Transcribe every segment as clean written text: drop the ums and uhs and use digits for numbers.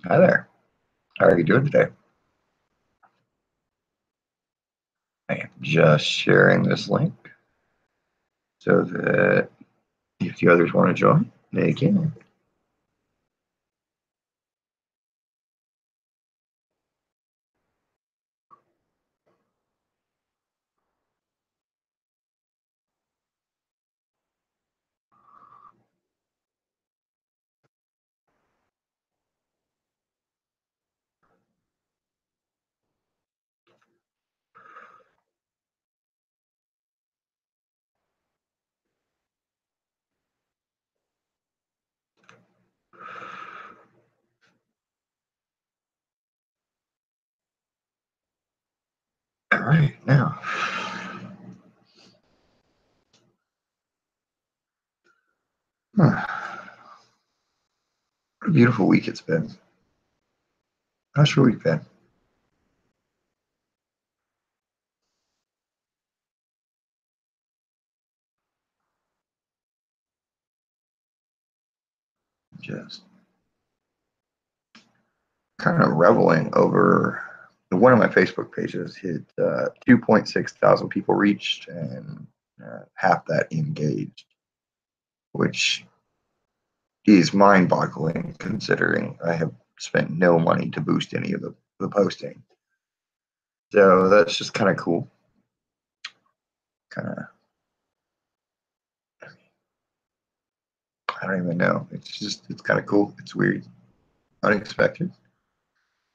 Hi there. How are you doing today? I am just sharing this link so that if the others want to join, they can. All right, now. What a beautiful week it's been. How's your week been? Just kind of reveling over one of my Facebook pages hit 2.6 thousand people reached and half that engaged, which is mind boggling considering I have spent no money to boost any of the posting. So that's just kind of cool. Kind of, I don't even know. It's kind of cool. It's weird, unexpected,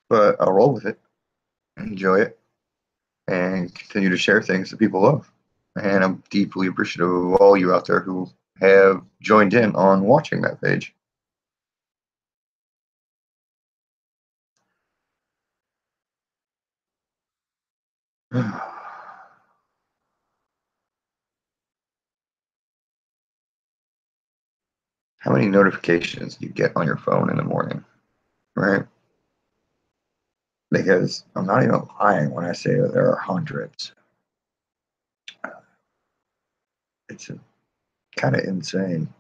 but I'll roll with it, enjoy it, and continue to share things that people love. And I'm deeply appreciative of all you out there who have joined in on watching that page. How many notifications do you get on your phone in the morning, right? Because I'm not even lying when I say that there are hundreds. It's kind of insane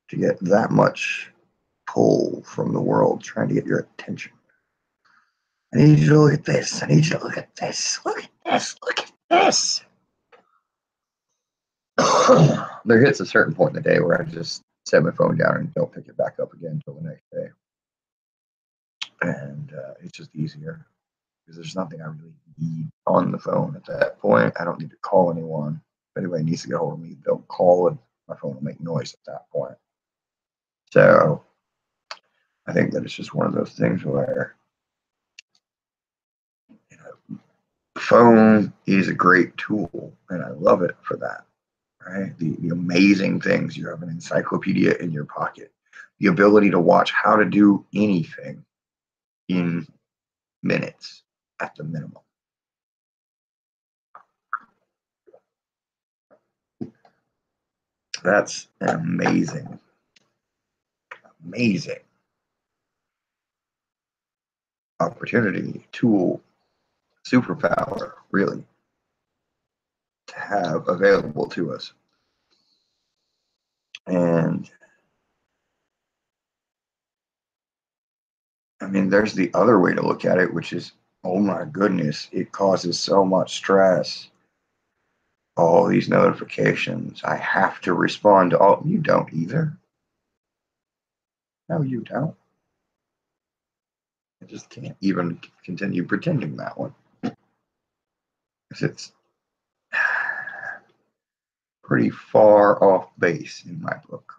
to get that much pull from the world trying to get your attention. I need you to look at this. I need you to look at this. Look at this. Look at this. There hits a certain point in the day where I just set my phone down and don't pick it back up again until the next day. And it's just easier because there's nothing I really need on the phone at that point. I don't need to call anyone. If anybody needs to get hold of me, they'll call and my phone will make noise at that point. So I think that it's just one of those things where you know, phone is a great tool and I love it for that. Right? The amazing things. You have an encyclopedia in your pocket, the ability to watch how to do anything in minutes at the minimum. That's an amazing, amazing opportunity, tool, superpower, really, to have available to us. And I mean, there's the other way to look at it, which is, oh my goodness, it causes so much stress. All these notifications. I have to respond to all. You don't either. No, you don't. I just can't even continue pretending that one. It's pretty far off base in my book.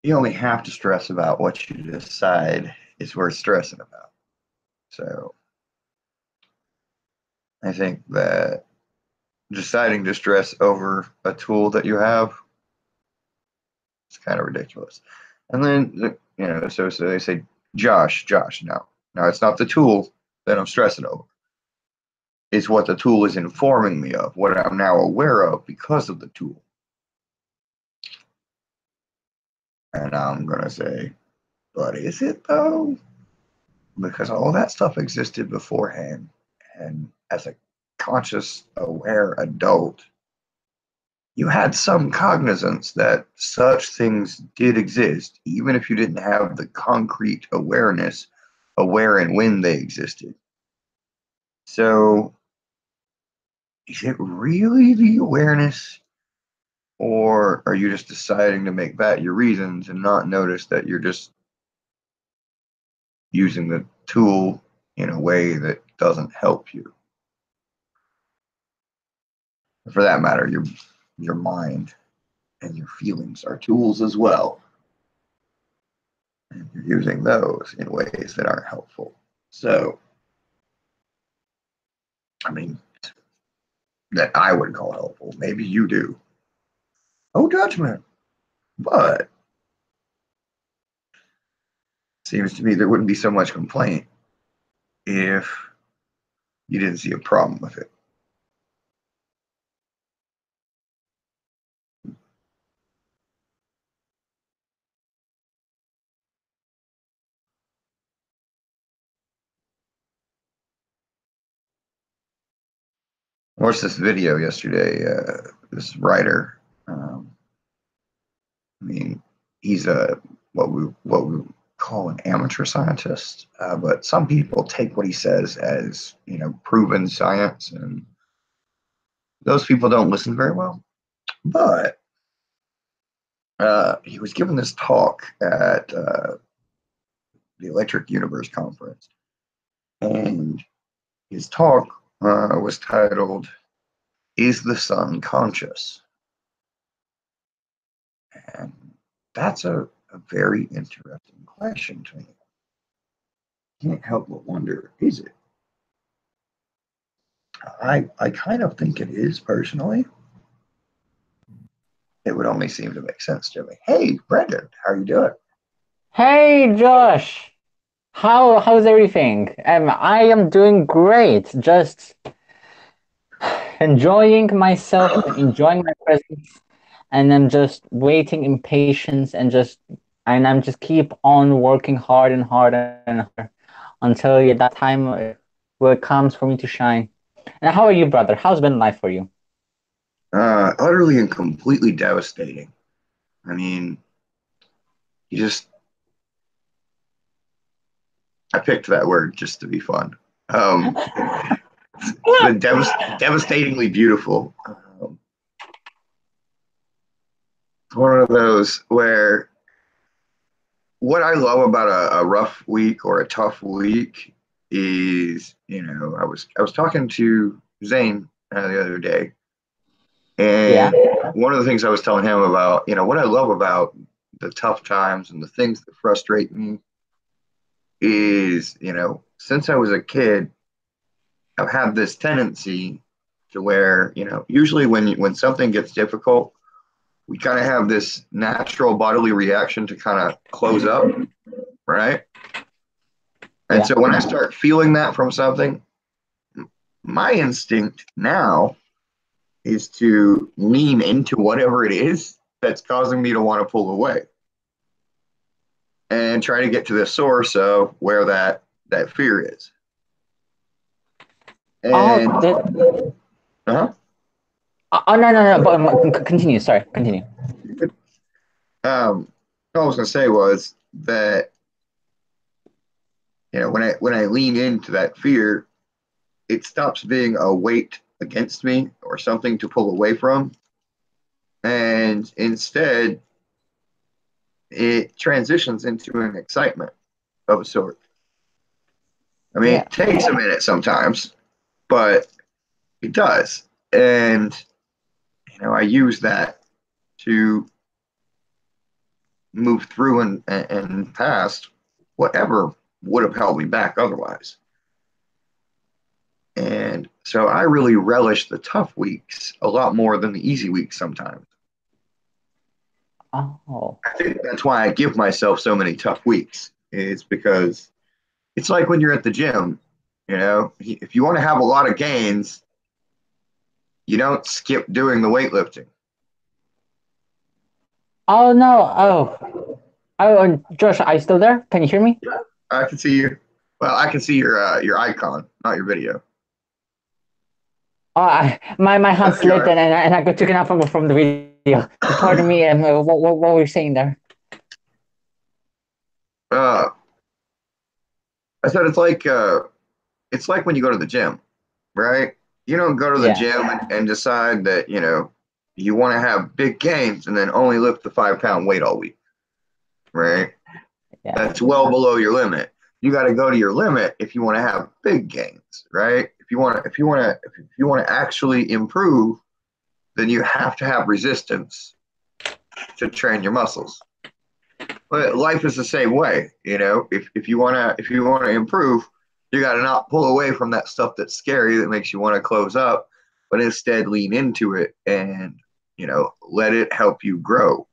You only have to stress about what you decide is worth stressing about. So I think that deciding to stress over a tool that you have is kind of ridiculous. And then, so they say, Josh, no. No, it's not the tool that I'm stressing over. It's what the tool is informing me of, what I'm now aware of because of the tool. And I'm going to say, but is it though? Because all that stuff existed beforehand. And as a conscious, aware adult, you had some cognizance that such things did exist, even if you didn't have the concrete awareness of where and when they existed. So, is it really the awareness, or are you just deciding to make that your reason to not notice that you're just using the tool in a way that doesn't help you? For that matter, your mind and your feelings are tools as well. And you're using those in ways that aren't helpful. So, I mean, that I would call helpful. Maybe you do. No judgment. But it seems to me there wouldn't be so much complaint if you didn't see a problem with it. I watched this video yesterday. This writer, I mean, he's a what we call an amateur scientist, but some people take what he says as proven science, and those people don't listen very well. But he was giving this talk at the Electric Universe conference, and his talk was titled "Is the Sun Conscious?" And that's a very interesting question to me. Can't help but wonder, is it? I kind of think it is personally. It would only seem to make sense to me. Hey, Brendan, how are you doing? Hey Josh, how's everything? I am doing great. Just enjoying myself, enjoying my presence, and I'm just waiting in patience and I'm just keep on working hard and hard and hard until that time will comes for me to shine. And how are you, brother? How's been life for you? Utterly and completely devastating. I mean, you just, I picked that word just to be fun. It's been devastatingly beautiful. It's one of those where what I love about a rough week or a tough week is, I was talking to Zane the other day, Yeah, and one of the things I was telling him about, what I love about the tough times and the things that frustrate me is, since I was a kid, I've had this tendency to where, usually when something gets difficult, we kind of have this natural bodily reaction to kind of close up, right? And yeah. so when I start feeling that from something, my instinct now is to lean into whatever it is that's causing me to want to pull away and try to get to the source of where that fear is. Oh, And uh-huh, oh no no no. But continue. Sorry, continue. all I was going to say was that when I lean into that fear, it stops being a weight against me or something to pull away from, and instead it transitions into an excitement of a sort. I mean, Yeah. it takes a minute sometimes, but it does. And, I use that to move through and past whatever would have held me back otherwise. And so I really relish the tough weeks a lot more than the easy weeks sometimes. Oh. I think that's why I give myself so many tough weeks. It's because it's like when you're at the gym, if you want to have a lot of gains, you don't skip doing the weightlifting. Oh no. Josh, are you still there? Can you hear me? I can see you. Well, I can see your icon, not your video. my hand There you slipped are. and I got taken out from the video. Pardon me. What were you saying there? uh, I said it's like when you go to the gym, right? You don't go to the Yeah, gym and decide that, you want to have big gains and then only lift the 5 pound weight all week, right? yeah. That's well below your limit. You got to go to your limit if you want to have big gains, right? If you want to actually improve, then you have to have resistance to train your muscles. But life is the same way, if you wanna improve, you got to not pull away from that stuff that's scary that makes you want to close up, but instead lean into it and let it help you grow.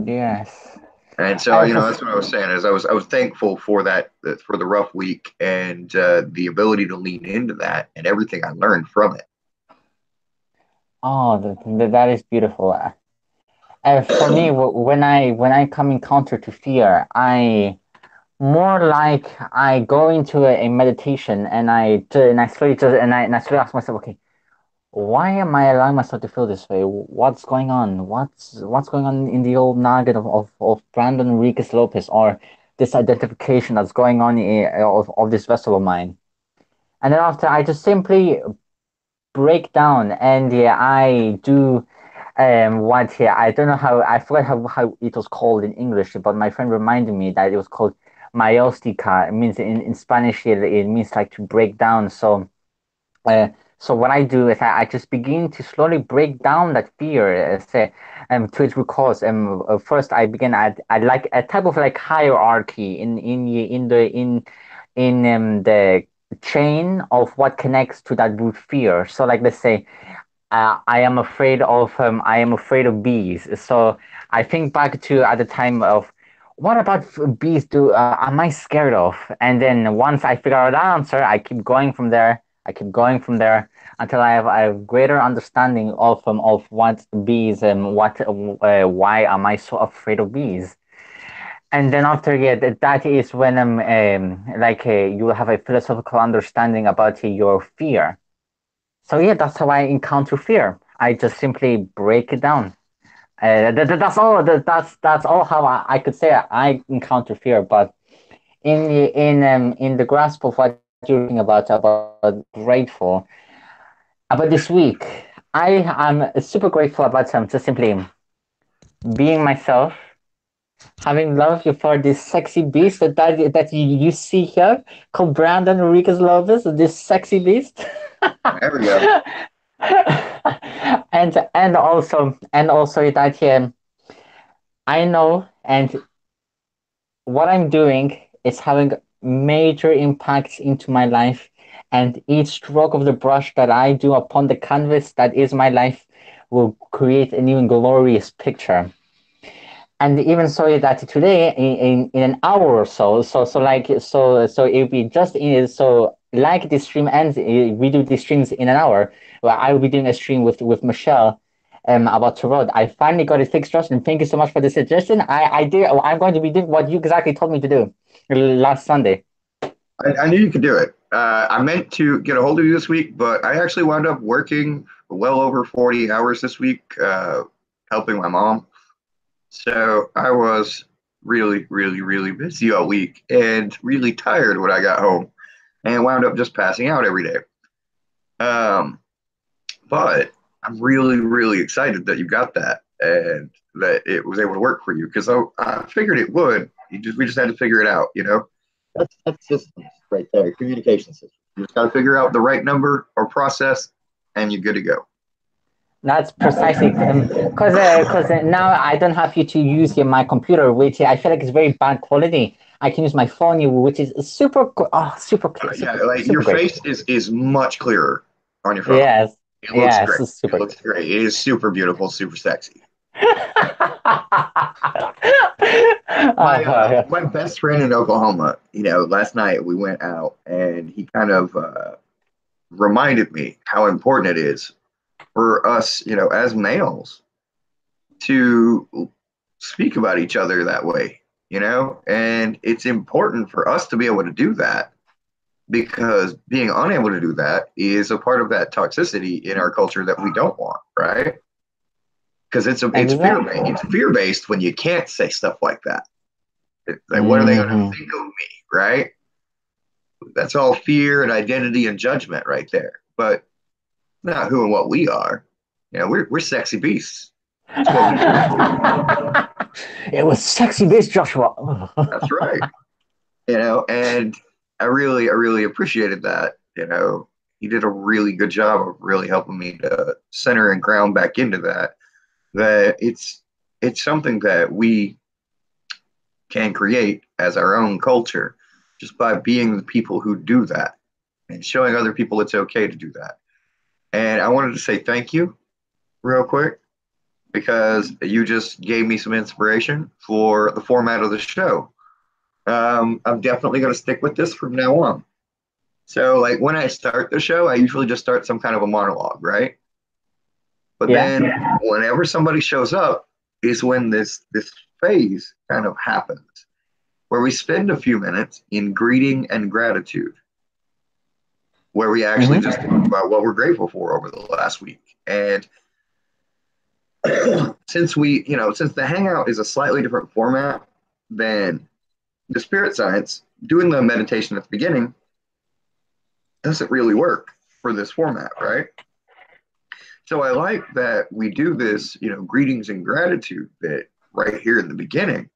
Yes. And so, I for that's what I was saying is I was thankful for for the rough week and the ability to lean into that and everything I learned from it. Oh, that is beautiful. For me, when I come encounter to fear, I more like I go into a meditation and I slowly and I slowly ask myself, okay, why am I allowing myself to feel this way? What's going on? What's going on in the old nugget of Brandon Enriquez Lopez, or this identification that's going on of this vessel of mine? And then after, I just simply break down, and yeah, I do what here. I don't know how, I forgot how it was called in English, but my friend reminded me that it was called mayostica. It means in Spanish it means like to break down. Uh, so what I do is I just begin to slowly break down that fear, say, to its root cause. First I begin I like a type of like hierarchy in the chain of what connects to that root fear. So like let's say I am afraid of bees. So I think back to at the time of what about bees do am I scared of? And then once I figure out the answer, I keep going from there. I keep going from there until I have greater understanding of what bees and why am I so afraid of bees? And then after, yeah, that is when you will have a philosophical understanding about your fear. So yeah, that's how I encounter fear. I just simply break it down. That's all. That's all how I could say I encounter fear. But in the grasp of what you're talking about grateful about this week, I am super grateful about just simply being myself, having love for this sexy beast that you see here called Brandon Enriquez Lopez, this sexy beast. There we go. And also that I know and what I'm doing is having major impacts into my life, and each stroke of the brush that I do upon the canvas that is my life will create an even glorious picture. And even so that today in an hour or so it'll be just in so like this stream ends, we do these streams in an hour. Well, I will be doing a stream with Michelle about Tarot. I finally got it fixed, Justin. Thank you so much for the suggestion. I'm going to be doing what you exactly told me to do last Sunday. I knew you could do it. I meant to get a hold of you this week, but I actually wound up working well over 40 hours this week, helping my mom. So I was really, really, really busy all week and really tired when I got home and wound up just passing out every day. Um, but I'm really, really excited that you got that and that it was able to work for you because I figured it would. We just had to figure it out. That's systems right there, communication systems. You just got to figure out the right number or process, and you're good to go. That's precisely because now I don't have you to use my computer, which I feel like is very bad quality. I can use my phone, which is super clear, Yeah, super like your super great. face is much clearer on your phone. Yes, It looks yes, great. it's It super looks great. It is super beautiful, super sexy. Yeah. My best friend in Oklahoma, last night we went out and he kind of reminded me how important it is for us, as males to speak about each other that way, and it's important for us to be able to do that because being unable to do that is a part of that toxicity in our culture that we don't want, right? Because Exactly. it's fear based when you can't say stuff like that. It's like, what are they going to Hmm. think of me, right? That's all fear and identity and judgment right there. But not who and what we are. You know, we're sexy beasts. It's what we do. It was sexy bitch Joshua. That's right. You know, and I really appreciated that. You know, he did a really good job of really helping me to center and ground back into that. That it's something that we can create as our own culture just by being the people who do that and showing other people it's okay to do that. And I wanted to say thank you real quick because you just gave me some inspiration for the format of the show. I'm definitely going to stick with this from now on. So, like when I start the show, I usually just start some kind of a monologue, right? But Yeah. then whenever somebody shows up, is when this phase kind of happens, where we spend a few minutes in greeting and gratitude, where we actually just Hmm. talk about what we're grateful for over the last week. And since the hangout is a slightly different format than the spirit science, doing the meditation at the beginning doesn't really work for this format, right? So I like that we do this, greetings and gratitude bit right here in the beginning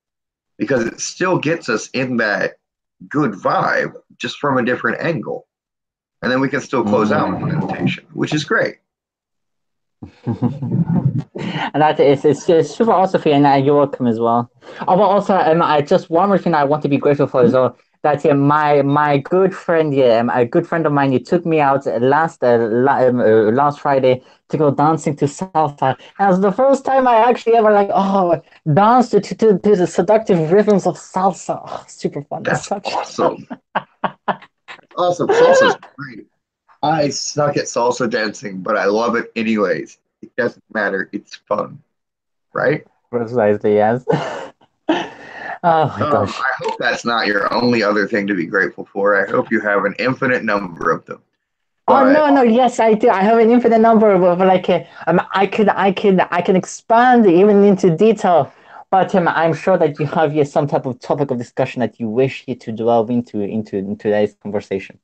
because it still gets us in that good vibe just from a different angle. And then we can still close out with meditation, which is great. And that is it's super awesome for you, and you're welcome as well. Oh, but also, I just one more thing I want to be grateful for as well. That my good friend, a good friend of mine, he took me out last Friday to go dancing to salsa. And it was the first time I actually ever danced to the seductive rhythms of salsa. Oh, super fun. That's That's such fun. awesome. Awesome. Salsa's great. I suck at salsa dancing, but I love it anyways. It doesn't matter. It's fun, right? Precisely, yes. Oh my gosh. I hope that's not your only other thing to be grateful for. I hope you have an infinite number of them. Oh But no, no, yes, I do. I have an infinite number of I can expand even into detail, but I'm sure that you have some type of topic of discussion that you wish you to delve into today's conversation.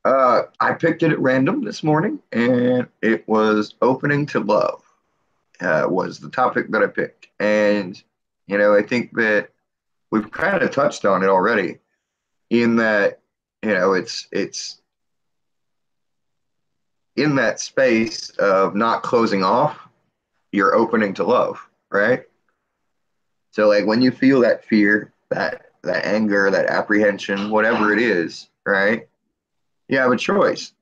I picked it at random this morning, and it was opening to love. Was the topic that I picked, and I think that we've kind of touched on it already. In that, it's in that space of not closing off, you're opening to love, right? So like when you feel that fear, that anger, that apprehension, whatever it is, right? You have a choice.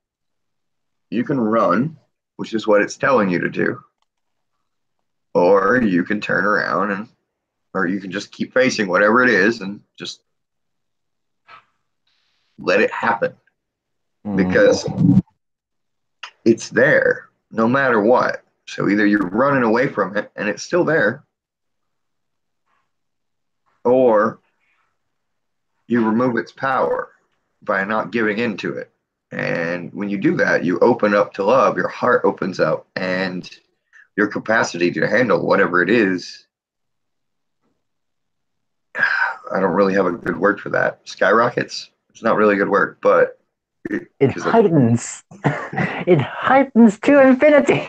You can run, which is what it's telling you to do, or you can turn around or you can just keep facing whatever it is and just let it happen Mm. because it's there no matter what. So either you're running away from it and it's still there, or you remove its power by not giving into it. And when you do that, you open up to love, your heart opens up, and your capacity to handle whatever it is. I don't really have a good word for that. Skyrockets. It's not really a good word, but It because heightens. It heightens to infinity.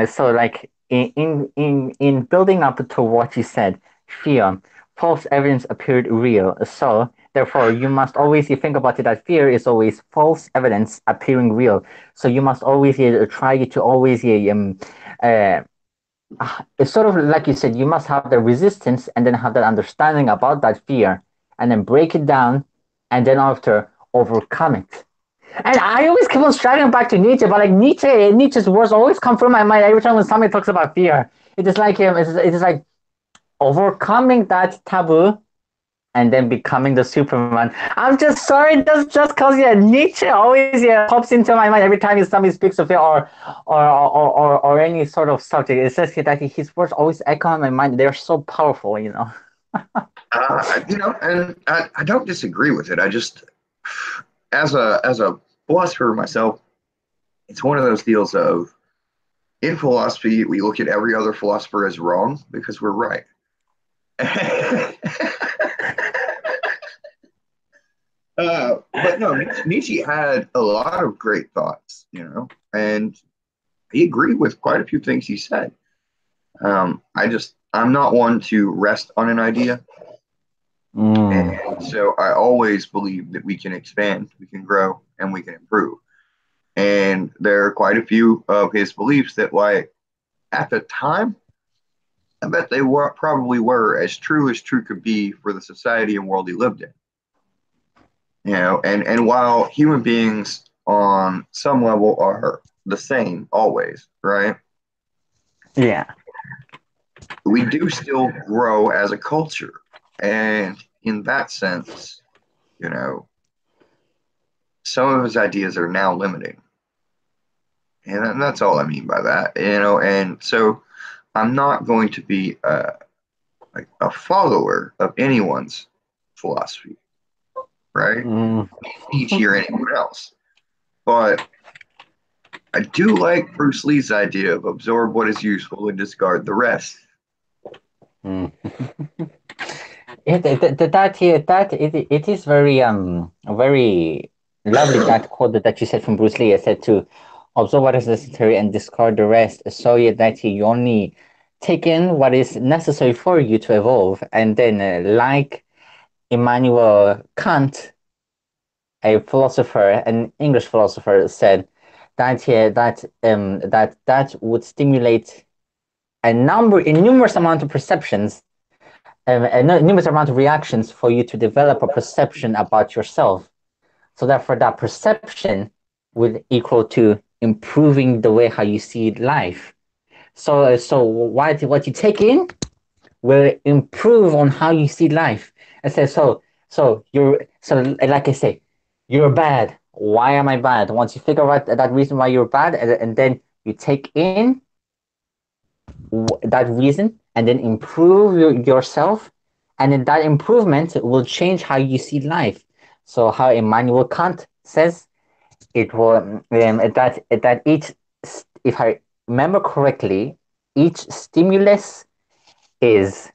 So like in building up to what you said, fear, false evidence appeared real. So therefore, you must always you think about it that fear is always false evidence appearing real. So you must always try to always uh, it's sort of like you said, you must have the resistance and then have that understanding about that fear, and then break it down, and then after overcome it. And I always keep on striving back to Nietzsche, but like Nietzsche's words always come through my mind every time when somebody talks about fear. It is like it is like overcoming that taboo and then becoming the Superman. I'm just sorry, that's just cause Nietzsche always pops into my mind every time somebody speaks of it or any sort of subject. It's just that his words always echo in my mind. They're so powerful. And I don't disagree with it. I just, as a philosopher myself, it's one of those deals of in philosophy we look at every other philosopher as wrong because we're right. But no, Nietzsche had a lot of great thoughts, and he agreed with quite a few things he said. I'm not one to rest on an idea. Mm. And so I always believe that we can expand, we can grow, and we can improve. And there are quite a few of his beliefs that, like, at the time, I bet they probably were as true could be for the society and world he lived in. And while human beings on some level are the same always, right? Yeah. We do still grow as a culture. And in that sense, you know, some of his ideas are now limiting. And that's all I mean by that, And so I'm not going to be like a follower of anyone's philosophy, right? Mm. Nietzsche or anyone else. But I do like Bruce Lee's idea of absorb what is useful and discard the rest. Mm. It is very lovely, that quote that you said from Bruce Lee. It said to observe what is necessary and discard the rest, so that you only take in what is necessary for you to evolve. And then, like Immanuel Kant, a philosopher, an English philosopher, said that that would stimulate a numerous amount of perceptions, a numerous amount of reactions for you to develop a perception about yourself. So therefore, that perception would equal to improving the way how you see life. So what you take in will improve on how you see life. I say like I say, you're bad. Why am I bad? Once you figure out that reason why you're bad, and then you take in that reason and then improve yourself, and then that improvement will change how you see life. So how Immanuel Kant says, it will that each, if I remember correctly, each stimulus is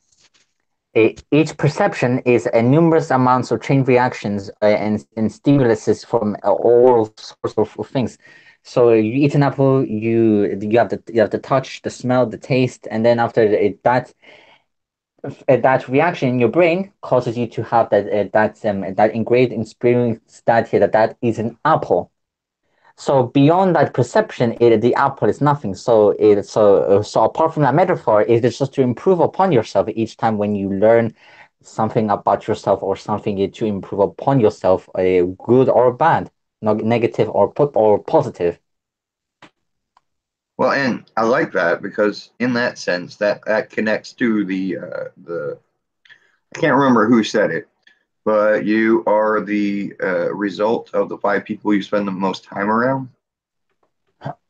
each perception is a numerous amounts of chain reactions, and stimuluses from all sorts of things. So you eat an apple, you have the touch, the smell, the taste, and then after that reaction in your brain causes you to have that engraved experience that is an apple. So beyond that perception, the apple is nothing. So apart from that metaphor, it is just to improve upon yourself each time when you learn something about yourself, or something to improve upon yourself, good or bad, negative or positive. Well, and I like that because in that sense, that connects to the I can't remember who said it, but you are the result of the five people you spend the most time around.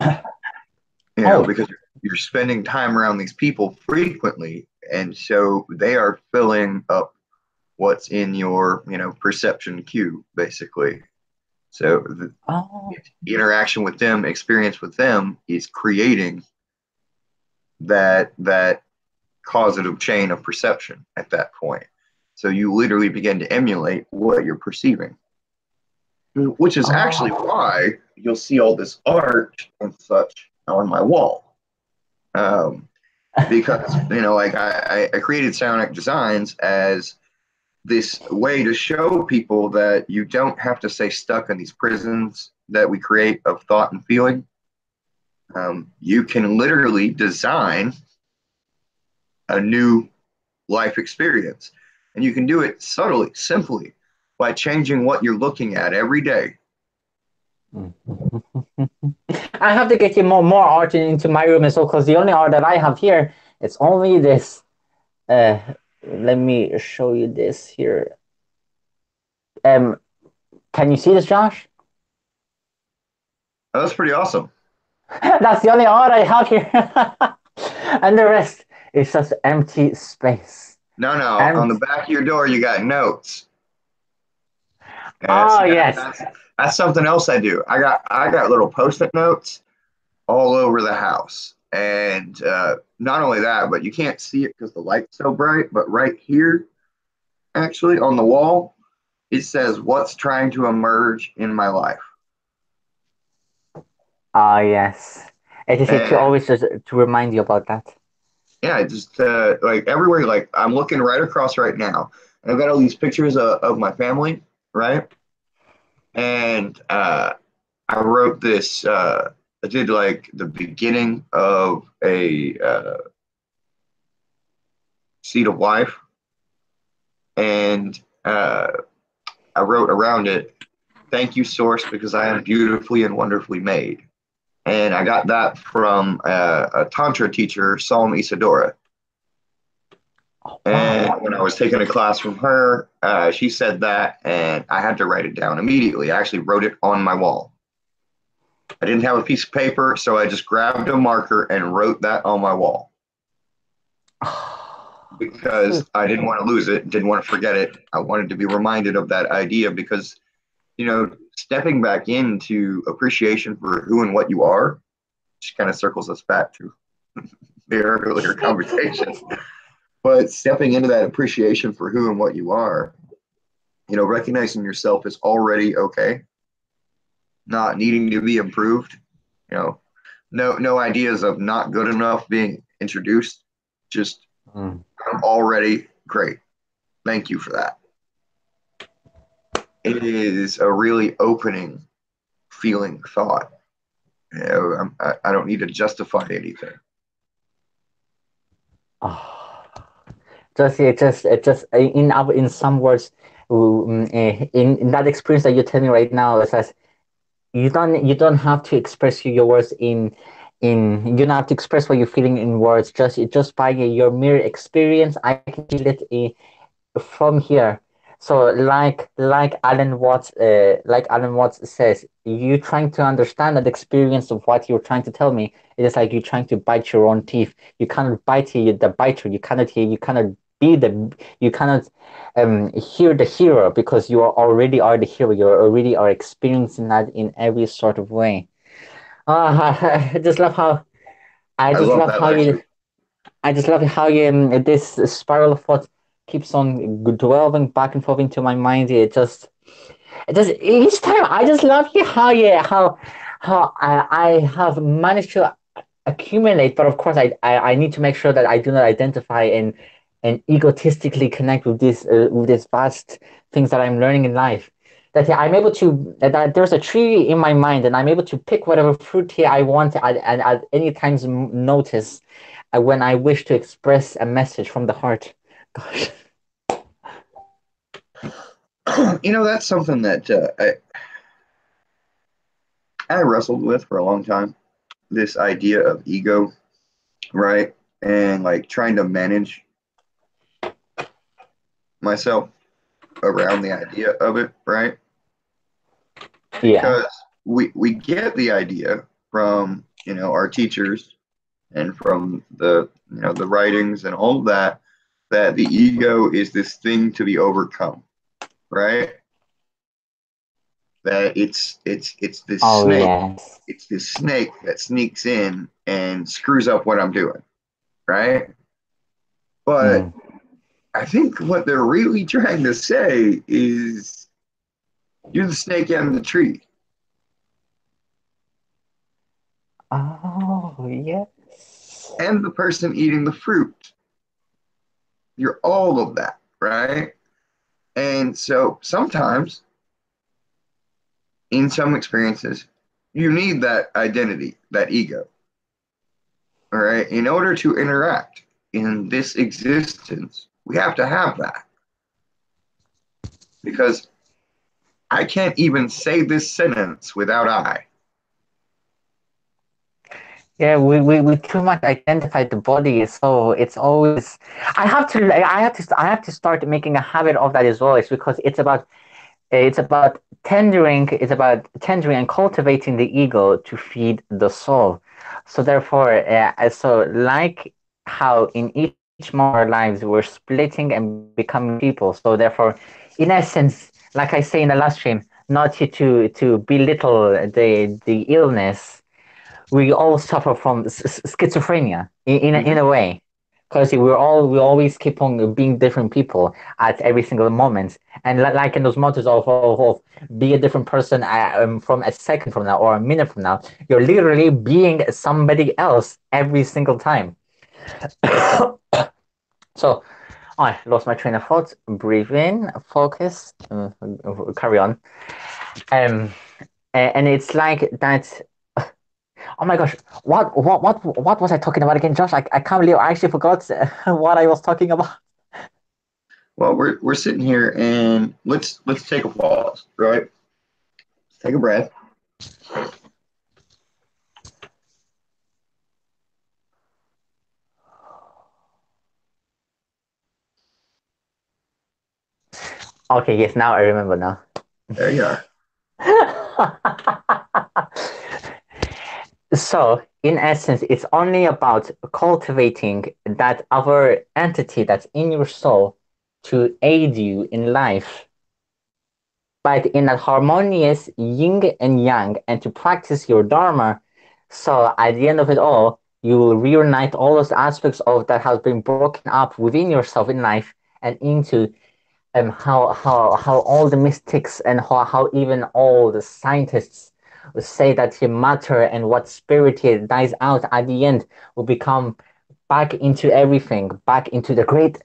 Oh, Because you're spending time around these people frequently, and so they are filling up what's in your, perception queue, basically. So the oh, interaction with them, experience with them, is creating that causative chain of perception at that point. So you literally begin to emulate what you're perceiving, which is actually oh. why you'll see all this art and such on my wall. Um, because like I created Psionic Designs as this way to show people that you don't have to stay stuck in these prisons that we create of thought and feeling. You can literally design a new life experience, and you can do it subtly, simply by changing what you're looking at every day. I have to get you more art into my room as well, because the only art that I have here, it's only this. Uh, Let me show you this here. Um, can you see this, Josh? Oh, that's pretty awesome. That's the only art I have here, and the rest is just empty space. No, no. On And the back of your door, you got notes. oh See, yes. that's something else I do. I got little post-it notes all over the house, and not only that, but you can't see it because the light's so bright. But right here, actually, on the wall, it says what's trying to emerge in my life. Oh yes. It is to And always just to remind you about that. yeah, just like everywhere, like I'm looking right across right now, and I've got all these pictures of my family, right? And I wrote this. I did like the beginning of a seed of life, and I wrote around it, "Thank you, Source, because I am beautifully and wonderfully made." And I got that from a tantra teacher, Psalm Isadora. Oh, And wow. when I was taking a class from her, she said that, and I had to write it down immediately. I actually wrote it on my wall. I didn't have a piece of paper, so I just grabbed a marker and wrote that on my wall So, because I didn't want to lose it, didn't want to forget it. I wanted to be reminded of that idea because, stepping back into appreciation for who and what you are, which kind of circles us back to the earlier conversation. But stepping into that appreciation for who and what you are, recognizing yourself is already okay, not needing to be improved. You know, no ideas of not good enough being introduced. Just mm. I'm already great. Thank you for that. It is a really opening feeling thought. I don't need to justify anything. Oh. Just in some words, in that experience that you're telling me right now, it says you don't have to express your words in you don't have to express what you're feeling in words. Just by your mere experience, I can feel it from here. So like Alan Watts says, you trying to understand that experience of what you're trying to tell me. It is like you trying to bite your own teeth. You cannot bite the biter. You cannot be the you cannot hear the hero because you already are the hero. You already are experiencing that in every sort of way. I just love how I I just love love that how you lecture. I just love how this spiral of thought keeps on dwelling back and forth into my mind. It just each time I just love you how I have managed to accumulate, but of course I need to make sure that I do not identify and egotistically connect with these vast things that I'm learning in life. That I'm able to that there's a tree in my mind and I'm able to pick whatever fruit here I want at any time's notice when I wish to express a message from the heart. Gosh. That's something that I wrestled with for a long time. This idea of ego, right? And like trying to manage myself around the idea of it, right? Yeah. Because we get the idea from our teachers and from the writings and all of that the ego is this thing to be overcome, right? That it's this Oh snake, yes. it's this snake that sneaks in and screws up what I'm doing, right? But Mm. I think what they're really trying to say is you're the snake and the tree Oh yes. and the person eating the fruit. You're all of that, right? And so sometimes in some experiences, you need that identity, that ego, all right? In order to interact in this existence, we have to have that because I can't even say this sentence without I. Yeah, we too much identify the body, so it's always. I have to start making a habit of that as well. It's because it's about tendering and cultivating the ego to feed the soul. So therefore, so like how in each each moment of our lives, we're splitting and becoming people. So therefore, in essence, like I say in the last stream, not to belittle the illness, we all suffer from schizophrenia in a way, because we always keep on being different people at every single moment, and like in those mottos of be a different person from a second from now or a minute from now, you're literally being somebody else every single time. So I lost my train of thought. Breathe in, focus, carry on. And it's like that. Oh my gosh, what was I talking about again, Josh? I can't believe I actually forgot what I was talking about. Well, we're sitting here and let's take a pause, right? Let's take a breath. Okay, yes, now I remember now. There you are. So, in essence, it's only about cultivating that other entity that's in your soul to aid you in life, but in a harmonious yin and yang, and to practice your dharma. So, at the end of it all, you will reunite all those aspects of that has been broken up within yourself in life and into how all the mystics and how even all the scientists say that the matter and what spirit dies out at the end will become back into everything, back into the great,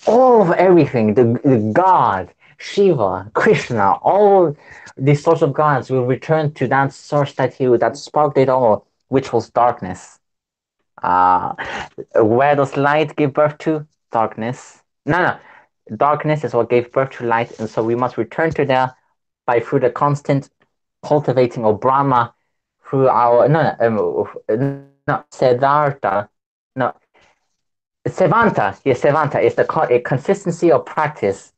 all of everything, the God, Shiva, Krishna, all these sorts of gods will return to that source that sparked it all, which was darkness. Where does light give birth to? Darkness. No. Darkness is what gave birth to light, and so we must return to there by through the constant cultivating of Brahma through our no Siddhartha, no Sevanta. Yes, Sevanta is a consistency of practice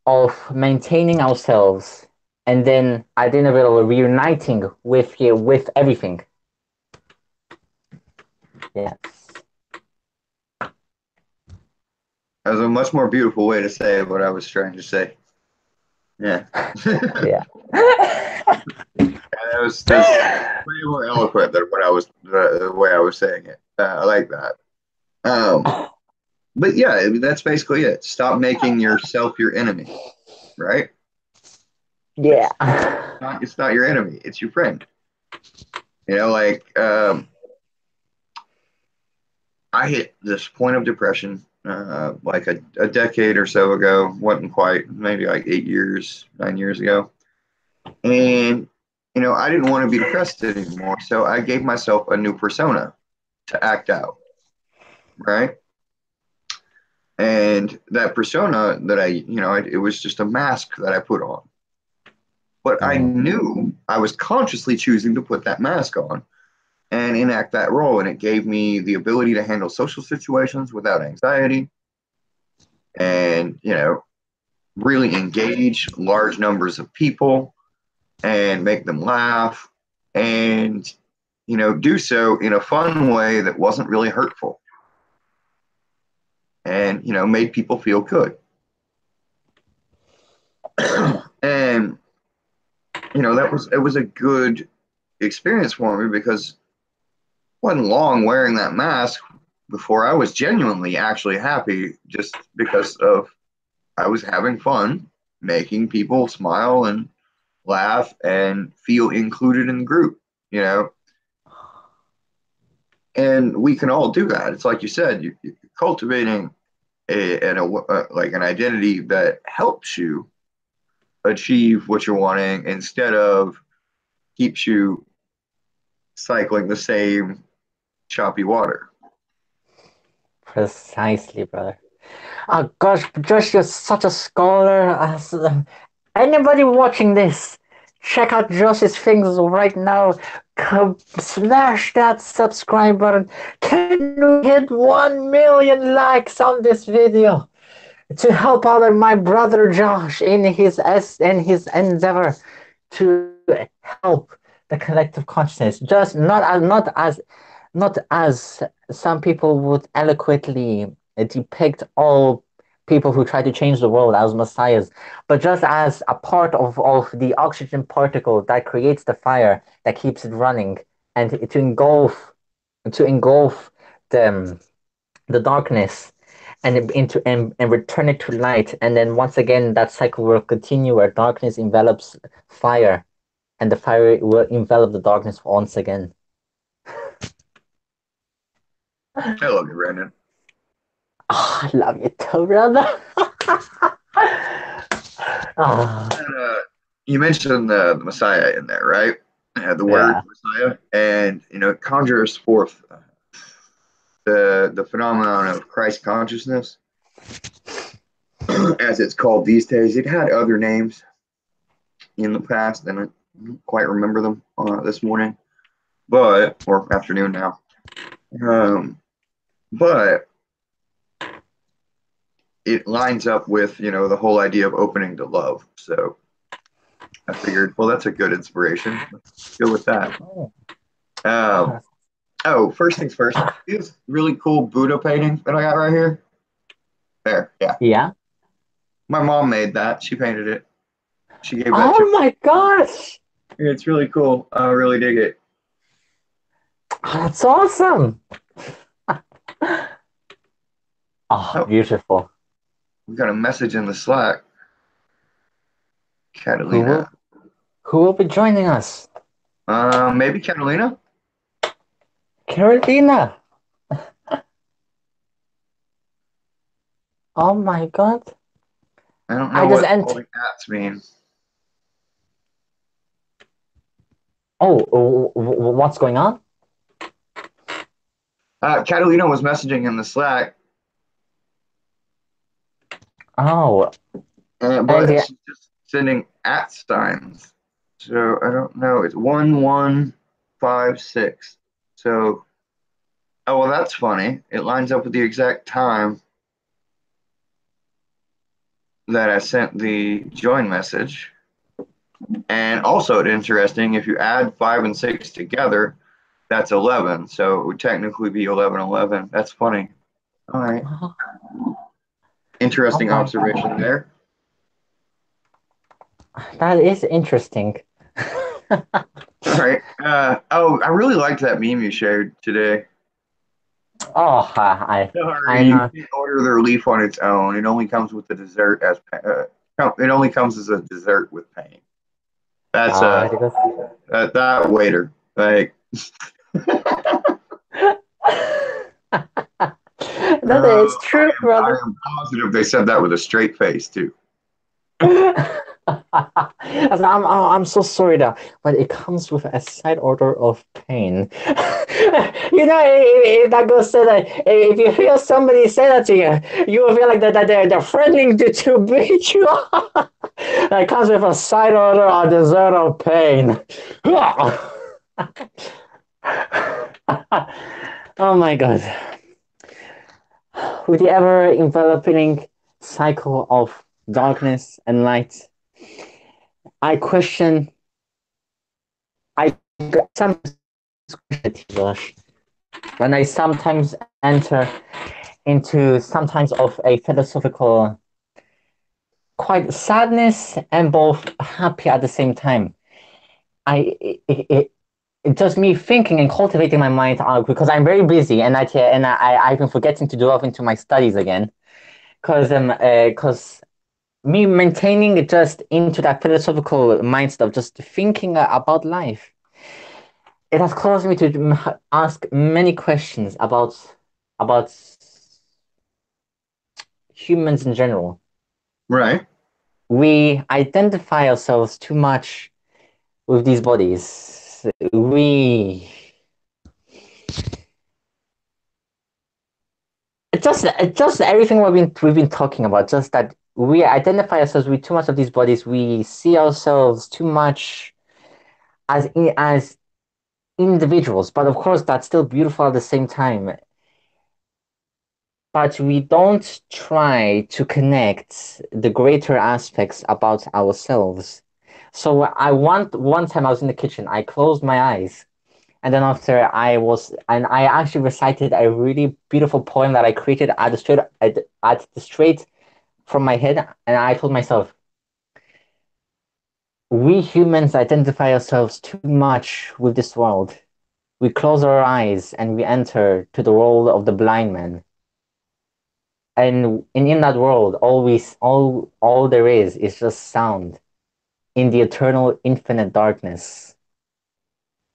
of maintaining ourselves, and then at the end of it all, reuniting with everything. Yes. That was a much more beautiful way to say what I was trying to say. Yeah. Yeah. That was way more eloquent than what I was the way I was saying it. I like that. But yeah, that's basically it. Stop making yourself your enemy, right? Yeah. It's not your enemy. It's your friend. Like I hit this point of depression like a decade or so ago. Wasn't quite, maybe like 8 years, 9 years ago. And I didn't want to be depressed anymore, so I gave myself a new persona to act out, right? And that persona that it was just a mask that I put on. But I knew I was consciously choosing to put that mask on and enact that role. And it gave me the ability to handle social situations without anxiety and, really engage large numbers of people and make them laugh and, do so in a fun way that wasn't really hurtful and, made people feel good. And, it was a good experience for me because it wasn't long wearing that mask before I was genuinely actually happy just because of I was having fun, making people smile and laugh and feel included in the group, And we can all do that. It's like you said, you're cultivating like an identity that helps you achieve what you're wanting instead of keeps you cycling the same choppy water. Precisely, brother. Oh gosh, Josh, you're such a scholar. Anybody watching this, check out Josh's things right now. Smash that subscribe button. Can we hit 1 million likes on this video to help out my brother Josh in his endeavor to help the collective consciousness? Just not as not as some people would eloquently depict all people who try to change the world as messiahs, but just as a part of the oxygen particle that creates the fire that keeps it running, and to engulf the the darkness and return it to light, and then once again that cycle will continue where darkness envelops fire, and the fire will envelop the darkness once again. I love you, Brandon. Oh, I love you too, brother. Oh, And, you mentioned the Messiah in there, right? The word yeah. Messiah, and it conjures forth the phenomenon of Christ consciousness, as it's called these days. It had other names in the past, and I don't quite remember them this morning, or afternoon now. But it lines up with the whole idea of opening to love. So I figured, well, that's a good inspiration. Let's go with that. Um, oh, first things first. This really cool Buddha painting that I got right here. There, yeah. Yeah. My mom made that. She painted it. She gave that to Oh my gosh. me. It's really cool. I really dig it. Oh, that's awesome. Oh, Oh, beautiful. we got a message in the Slack. Who will Catalina. who will be joining us? Maybe Catalina? Carolina. Oh my god. I don't I know just what all entered. the cats mean. Oh, what's going on? Catalina was messaging in the Slack, Oh, and but yeah. she's just sending at signs. So I don't know. It's 1156. So, oh, well, that's funny. It lines up with the exact time that I sent the join message. And also, it's interesting, if you add 5 and 6 together, that's 11. So it would technically be 1111. That's funny. All right. Oh Interesting my, observation there. that is interesting. All right. Oh, I really liked that meme you shared today. Oh, I You know. can't order the relief on its own. It only comes with the dessert it only comes as a dessert with pain. That's Because that waiter. Like, that is true, I brother. am positive they said that with a straight face too. I'm so sorry that, but it comes with a side order of pain. That goes to that if you hear somebody say that to you, you will feel like that they're threatening to beat you up. That comes with a side order or dessert of pain. Oh my god. With the ever enveloping cycle of darkness and light, I question. I sometimes question when I sometimes enter into sometimes of a philosophical, quite sadness and both happy at the same time. It's just me thinking and cultivating my mind because I'm very busy I've been forgetting to delve into my studies again because me maintaining it just into that philosophical mindset of just thinking about life, it has caused me to ask many questions about humans in general. Right. We identify ourselves too much with these bodies. We just everything we've been talking about. Just that we identify ourselves with too much of these bodies. We see ourselves too much as individuals, but of course that's still beautiful at the same time. But we don't try to connect the greater aspects about ourselves. So one time I was in the kitchen, I closed my eyes And then after I actually recited a really beautiful poem that I created at the straight from my head, and I told myself, we humans identify ourselves too much with this world. We close our eyes and we enter to the world of the blind man. And in that world, all there is just sound in the eternal infinite darkness.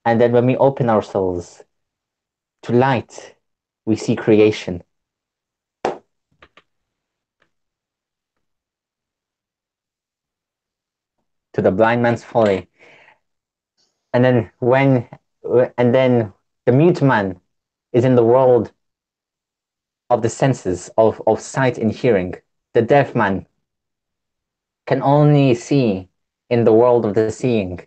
And then when we open ourselves to light, we see creation. To the blind man's folly. And then the mute man is in the world of the senses of sight and hearing. The deaf man can only see in the world of the seeing.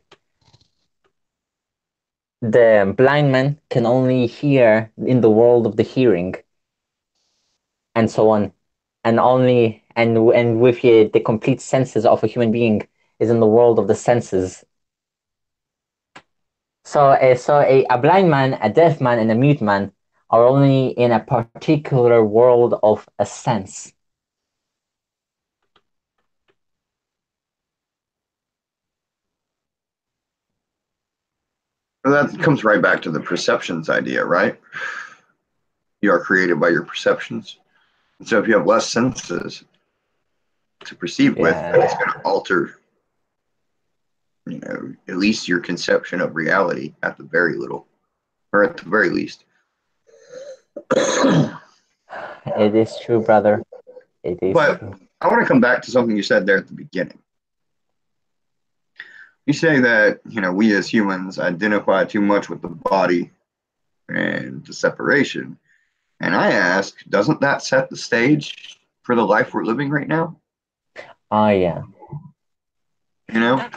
The blind man can only hear in the world of the hearing, and so on. And with the complete senses of a human being is in the world of the senses. So a blind man, a deaf man, and a mute man are only in a particular world of a sense. Well, that comes right back to the perceptions idea, right? You are created by your perceptions. And so if you have less senses to perceive with, then it's going to alter, at least your conception of reality at the very little, or at the very least. It is true, brother. It is true. I want to come back to something you said there at the beginning. You say that, we as humans identify too much with the body and the separation. And I ask, doesn't that set the stage for the life we're living right now? Oh, yeah. I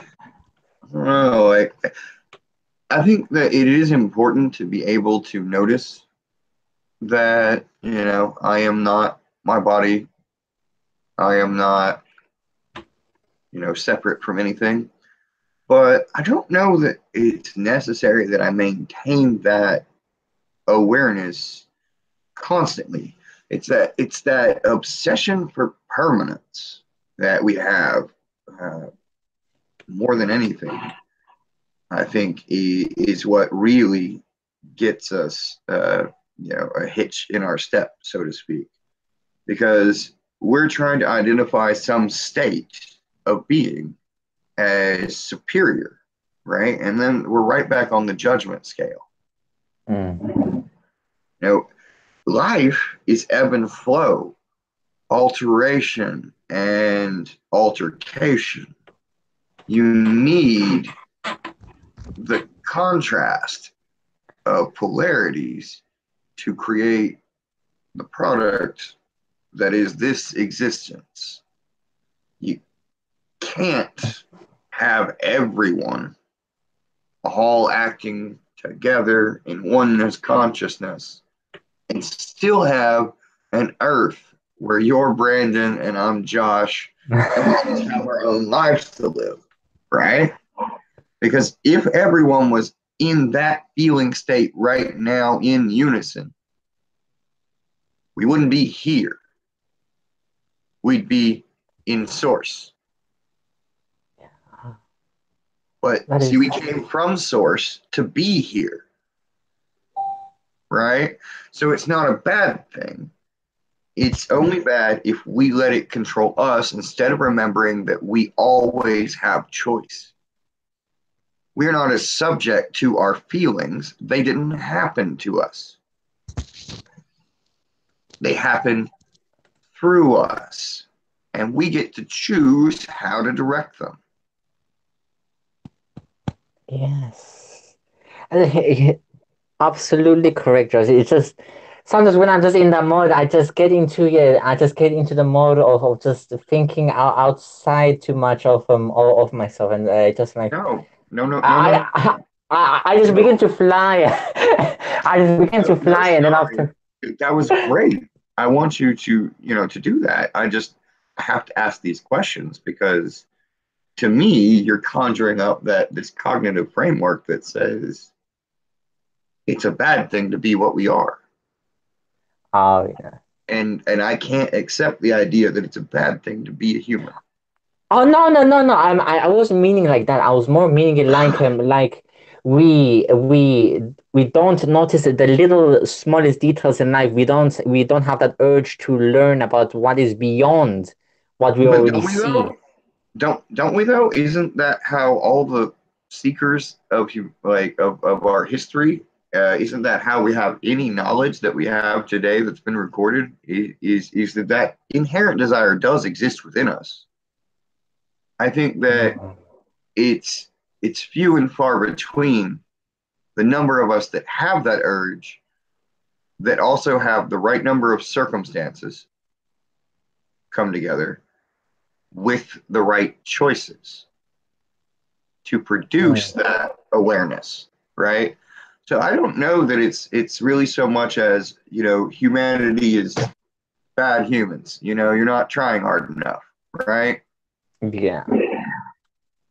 think that it is important to be able to notice that, I am not my body. I am not, separate from anything. But I don't know that it's necessary that I maintain that awareness constantly. It's that obsession for permanence that we have more than anything. I think is what really gets us, a hitch in our step, so to speak, because we're trying to identify some state of being as superior, right? And then we're right back on the judgment scale. Life is ebb and flow, alteration and altercation. You need the contrast of polarities to create the product that is this existence. You can't have everyone all acting together in oneness consciousness and still have an earth where you're Brandon and I'm Josh and we have our own lives to live, right? Because if everyone was in that feeling state right now in unison, we wouldn't be here. We'd be in source. But see, we came from source to be here, right? So it's not a bad thing. It's only bad if we let it control us instead of remembering that we always have choice. We're not as subject to our feelings. They didn't happen to us. They happen through us, and we get to choose how to direct them. Yes. Absolutely correct, Josh. It's just sometimes when I'm just in that mode, I just get into the mode of just thinking outside too much of myself, and I just like no. I just begin to fly. I just begin to fly, and then after that was great. I want you to to do that. I have to ask these questions because to me, you're conjuring up this cognitive framework that says it's a bad thing to be what we are. Oh yeah. And I can't accept the idea that it's a bad thing to be a human. Oh no. I wasn't meaning like that. I was more meaning it like we don't notice the little smallest details in life. We don't have that urge to learn about what is beyond what we But already don't we see. though? Don't we though? Isn't that how all the seekers of of our history? Isn't that how we have any knowledge that we have today that's been recorded? Is that that inherent desire does exist within us? I think that Mm. it's it's few and far between the number of us that have that urge that also have the right number of circumstances come together with the right choices to produce Mm. that awareness, right? So I don't know that it's really so much as, humanity is bad humans. You're not trying hard enough, right? Yeah.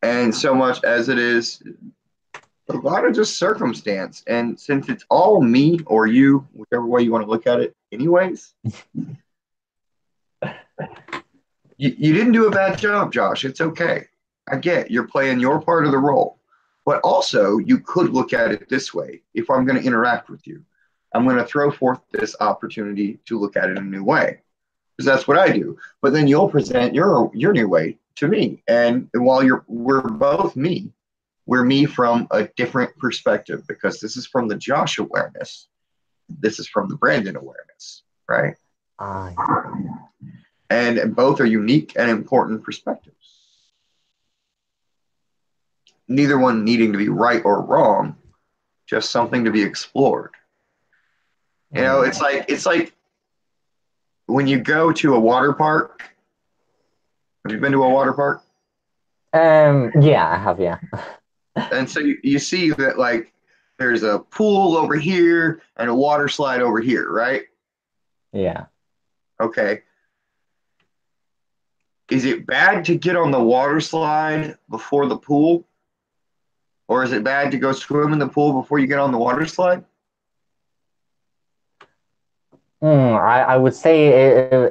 And so much as it is a lot of just circumstance. And since it's all me or you, whichever way you want to look at it, anyways, you didn't do a bad job, Josh. It's okay. I get you're playing your part of the role. But also, you could look at it this way. If I'm going to interact with you, I'm going to throw forth this opportunity to look at it in a new way. Because that's what I do. But then you'll present your new way to me. And while we're both me, we're me from a different perspective because this is from the Josh awareness. This is from the Brandon awareness, right? Ah, And both are unique and important perspectives. Neither one needing to be right or wrong, just something to be explored. mm. It's like when you go to a water park. Have you been to a water park? Yeah, I have, yeah. And so you see that like there's a pool over here and a water slide over here, right? Yeah. Okay. Is it bad to get on the water slide before the pool? Or is it bad to go swim in the pool before you get on the water slide? I would say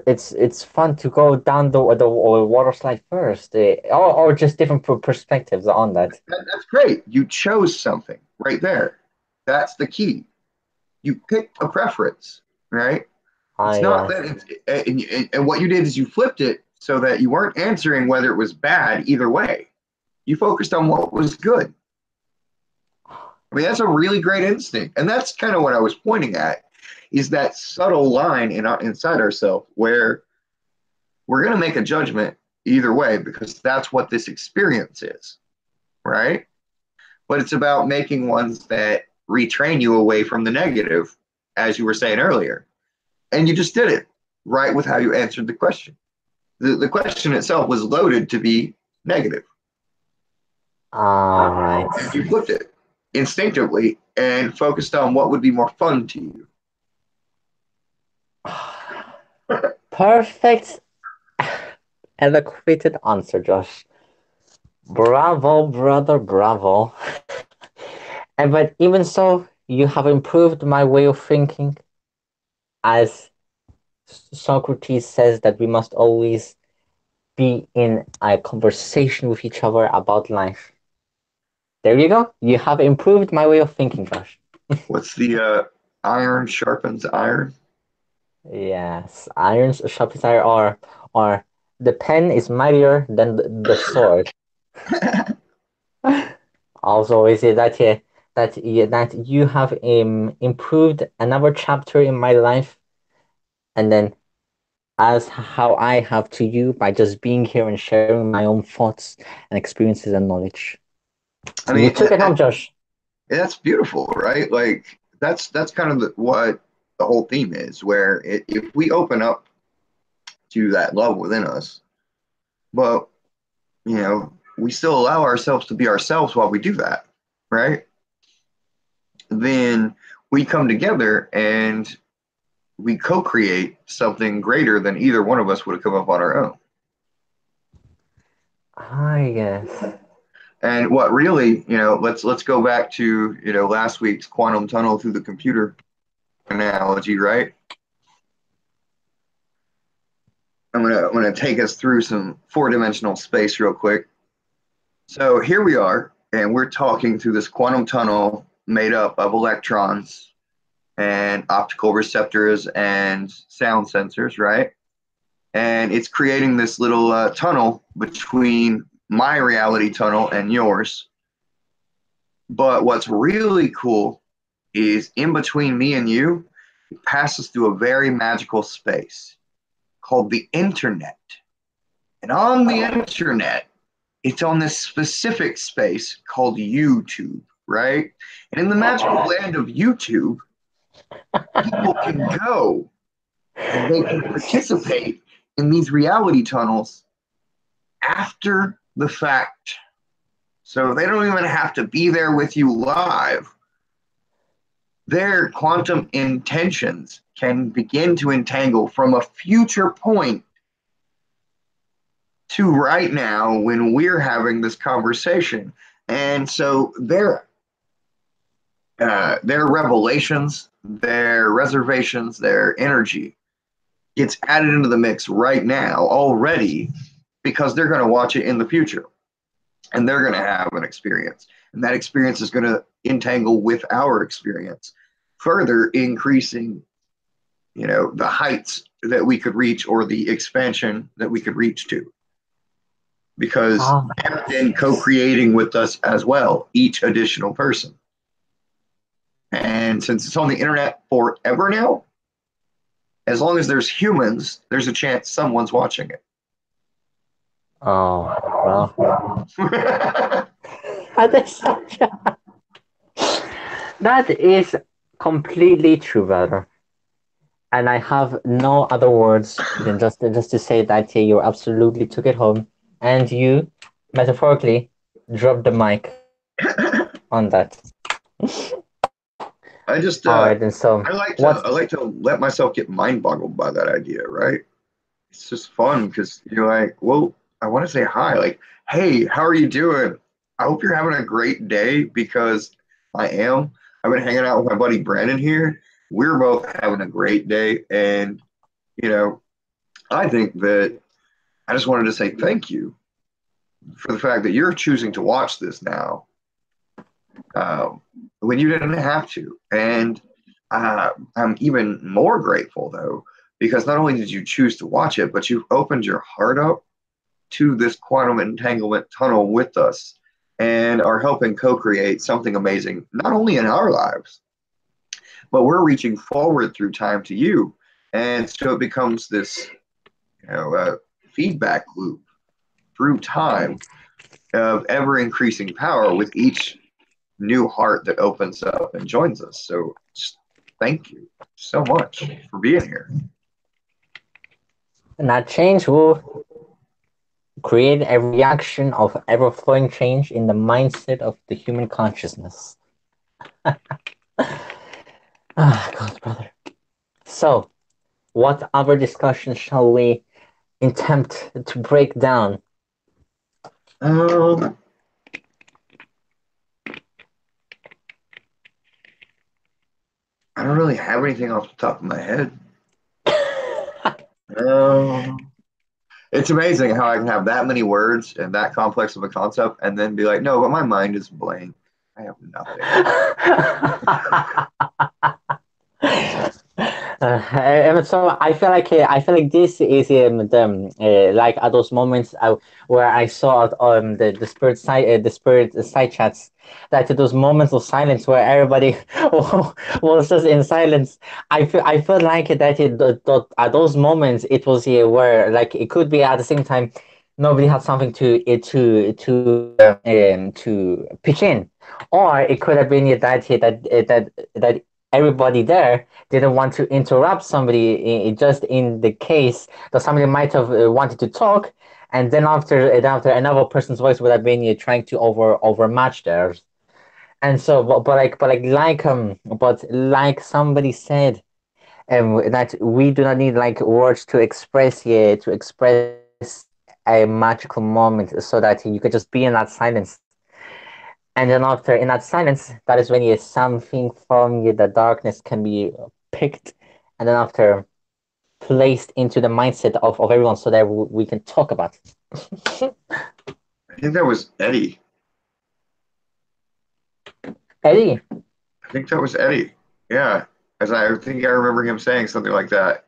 it's fun to go down the water slide first, or just different perspectives on that. That's great. You chose something right there. That's the key. You picked a preference, right? It's I not that and what you did is you flipped it so that you weren't answering whether it was bad either way. You focused on what was good. I mean, that's a really great instinct. And that's kind of what I was pointing at is that subtle line inside ourselves where we're going to make a judgment either way because that's what this experience is, right? But it's about making ones that retrain you away from the negative, as you were saying earlier. And you just did it right with how you answered the question. The question itself was loaded to be negative. All right. You flipped it instinctively and focused on what would be more fun to you. Perfect, eloquated answer, Josh. Bravo, brother, bravo. And but even so, you have improved my way of thinking, as Socrates says that we must always be in a conversation with each other about life. There you go. You have improved my way of thinking, Josh. What's the iron sharpens iron? Yes, irons sharpens iron, or the pen is mightier than the sword. Also, is it that that you have improved another chapter in my life, and then as how I have to you by just being here and sharing my own thoughts and experiences and knowledge. I You mean, took it home, Josh. that's beautiful, right? Like that's kind of what the whole theme is. Where if we open up to that love within us, but we still allow ourselves to be ourselves while we do that, right? Then we come together and we co-create something greater than either one of us would have come up on our own. Ah, yes. And what really, let's go back to, last week's quantum tunnel through the computer analogy, right? I'm gonna take us through some four-dimensional space real quick. So here we are, and we're talking through this quantum tunnel made up of electrons and optical receptors and sound sensors, right? And it's creating this little tunnel between my reality tunnel and yours. But what's really cool is in between me and you, it passes through a very magical space called the internet. And on the internet, it's on this specific space called YouTube, right? And in the magical land of YouTube, people can go and they can participate in these reality tunnels after the fact. So they don't even have to be there with you live. Their quantum intentions can begin to entangle from a future point to right now when we're having this conversation. And so their revelations, their reservations, their energy gets added into the mix right now already because they're going to watch it in the future and they're going to have an experience. And that experience is going to entangle with our experience, further increasing, the heights that we could reach or the expansion that we could reach to. Because they're then co-creating with us as well, each additional person. And since it's on the internet forever now, as long as there's humans, there's a chance someone's watching it. Oh, well. That is completely true, brother. And I have no other words than just to say that you absolutely took it home, and you, metaphorically, dropped the mic on that. I just All right, and so I like to let myself get mind boggled by that idea, right? It's just fun because you're like, well, I want to say hi, like, hey, how are you doing? I hope you're having a great day because I am. I've been hanging out with my buddy Brandon here. We're both having a great day, and I think that I just wanted to say thank you for the fact that you're choosing to watch this now when you didn't have to. And I'm even more grateful, though, because not only did you choose to watch it, but you've opened your heart up to this quantum entanglement tunnel with us and are helping co-create something amazing, not only in our lives, but we're reaching forward through time to you. And so it becomes this feedback loop through time of ever increasing power with each new heart that opens up and joins us. So thank you so much for being here. And that change will create a reaction of ever-flowing change in the mindset of the human consciousness. God, brother. So, what other discussion shall we attempt to break down? I don't really have anything off the top of my head. It's amazing how I can have that many words and that complex of a concept and then be like, no, but my mind is blank. I have nothing. So I feel like this is like at those moments where I saw the spirit side chats, that those moments of silence where everybody was just in silence. I felt like at those moments it was where like it could be at the same time nobody had something to pitch in, or it could have been that everybody there didn't want to interrupt somebody just in the case that somebody might have wanted to talk, and then after another person's voice would have been trying to overmatch theirs. And so but like somebody said, that we do not need like words to express a magical moment, so that you could just be in that silence And then after, in that silence, that is when you something from you, the darkness can be picked, and then after placed into the mindset of everyone so that we can talk about it. I think that was Eddie. Eddie. I think that was Eddie. Yeah, as I think I remember him saying something like that.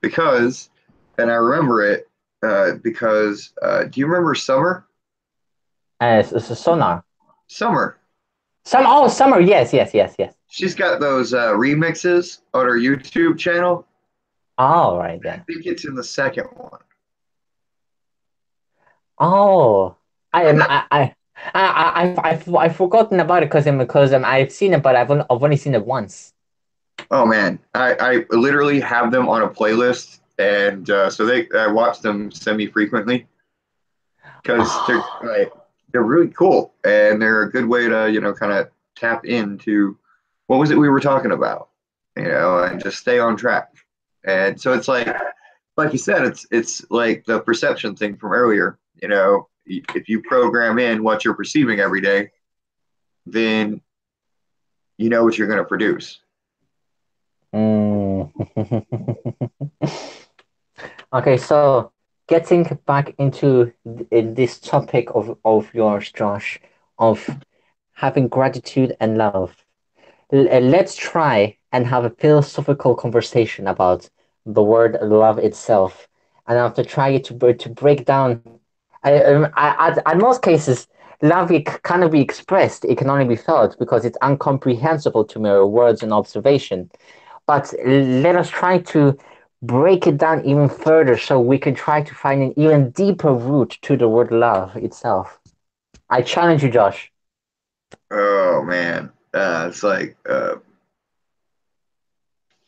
Because, and I remember it because. Do you remember Summer? Sonar. Summer. Oh, Summer. Yes, yes, yes, yes. She's got those remixes on her YouTube channel. All right, I yeah. think it's in the second one. Oh, I And am. that, I've forgotten about it because I've seen it, but I've only seen it once. oh man, I literally have them on a playlist, and so I watch them semi frequently because Oh, they're really cool and they're a good way to kind of tap into what was it we were talking about, and just stay on track. And so it's like you said, it's like the perception thing from earlier. If you program in what you're perceiving every day, then you know what you're going to produce. mm. Okay, so getting back into this topic of yours, Josh, of having gratitude and love. Let's try and have a philosophical conversation about the word love itself, and I have to try to break down. At most cases, love cannot be expressed; it can only be felt because it's incomprehensible to mere words and observation. But let us try to break it down even further, so we can try to find an even deeper root to the word love itself. I challenge you, Josh. Oh man, it's like a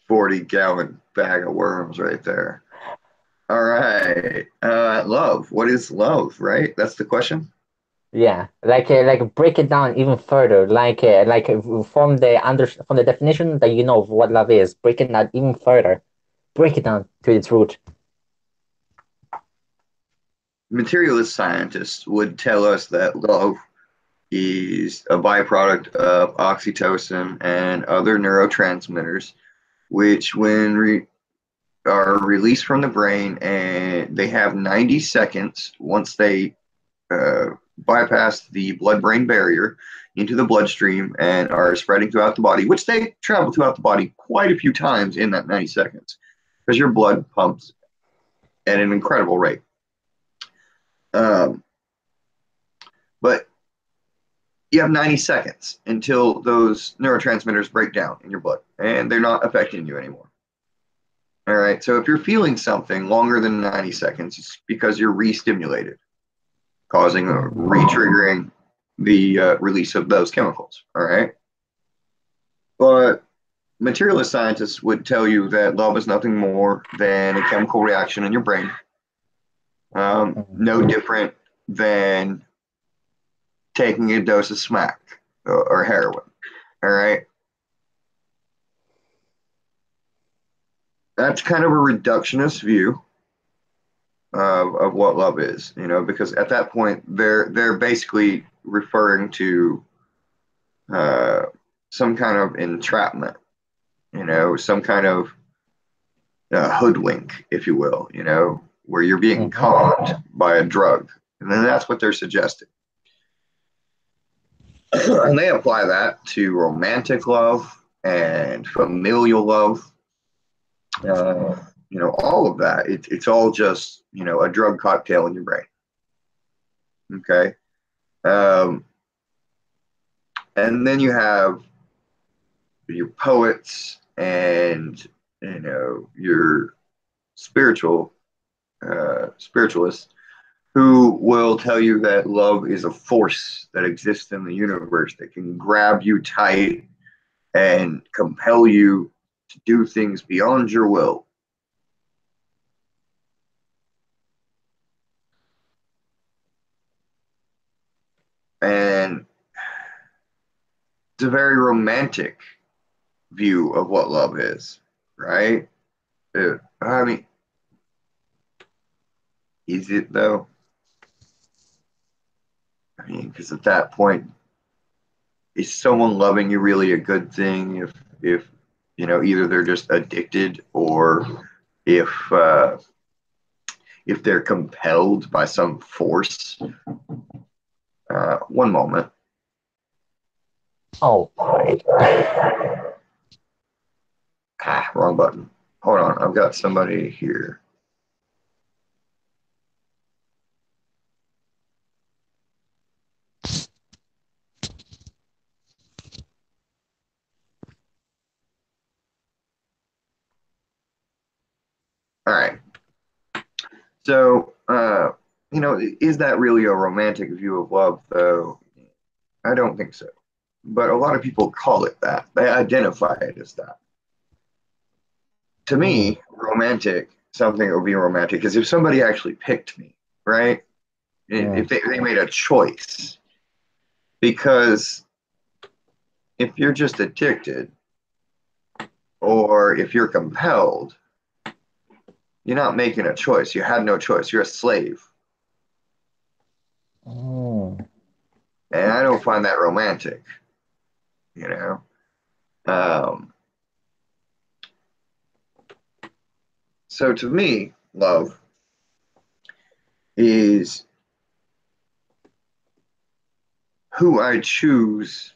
40-gallon bag of worms right there. All right, love. What is love? Right, that's the question. Yeah, like break it down even further, from the definition that you know of what love is, break it down even further, break it down to its root. Materialist scientists would tell us that love is a byproduct of oxytocin and other neurotransmitters, which, when are released from the brain, and they have 90 seconds once they bypass the blood-brain barrier into the bloodstream and are spreading throughout the body, which they travel throughout the body quite a few times in that 90 seconds because your blood pumps at an incredible rate. Um, but you have 90 seconds until those neurotransmitters break down in your blood and they're not affecting you anymore. All right. So if you're feeling something longer than 90 seconds, it's because you're re-stimulated, causing a re-triggering the release of those chemicals. All right. But materialist scientists would tell you that love is nothing more than a chemical reaction in your brain, no different than taking a dose of smack or heroin. All right. That's kind of a reductionist view of what love is, because at that point they're basically referring to uh, some kind of entrapment, some kind of hoodwink, if you will, where you're being Mhm. conned by a drug, and then that's what they're suggesting. And they apply that to romantic love and familial love, all of that. It's all just a drug cocktail in your brain. Okay. Um, and then you have your poets and your spiritualists who will tell you that love is a force that exists in the universe that can grab you tight and compel you to do things beyond your will. And it's a very romantic view of what love is, right? I mean, is it though? I mean, because at that point, is someone loving you really a good thing if either they're just addicted or if if they're compelled by some force. One moment. Oh, right. Wrong button. Hold on, I've got somebody here. All right. So, is that really a romantic view of love, though? I don't think so. But a lot of people call it that. They identify it as that. To Mm. me, romantic, something that would be romantic is if somebody actually picked me, right? Mm. If they made a choice. Because if you're just addicted or if you're compelled, you're not making a choice. You had no choice. You're a slave. Mm. And I don't find that romantic, you know? Um, so to me, love is who I choose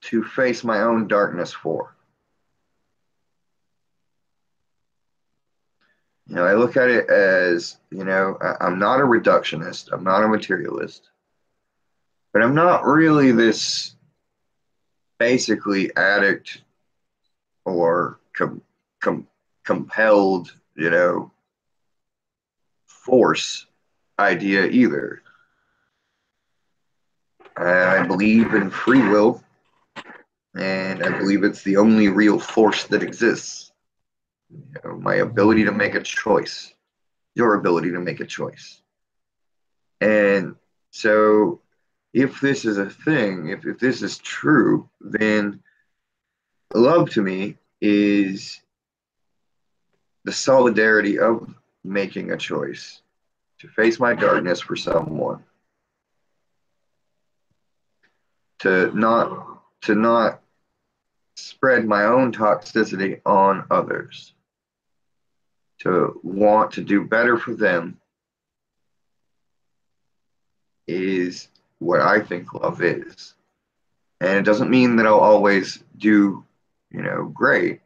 to face my own darkness for. I look at it as, I'm not a reductionist, I'm not a materialist, but I'm not really this basically addict or compelled, force idea either. I believe in free will, and I believe it's the only real force that exists. My ability to make a choice, your ability to make a choice. And so, if this is a thing, if this is true, then love to me is the solidarity of making a choice to face my darkness for someone, to not spread my own toxicity on others, to want to do better for them is what I think love is. And it doesn't mean that I'll always do, great,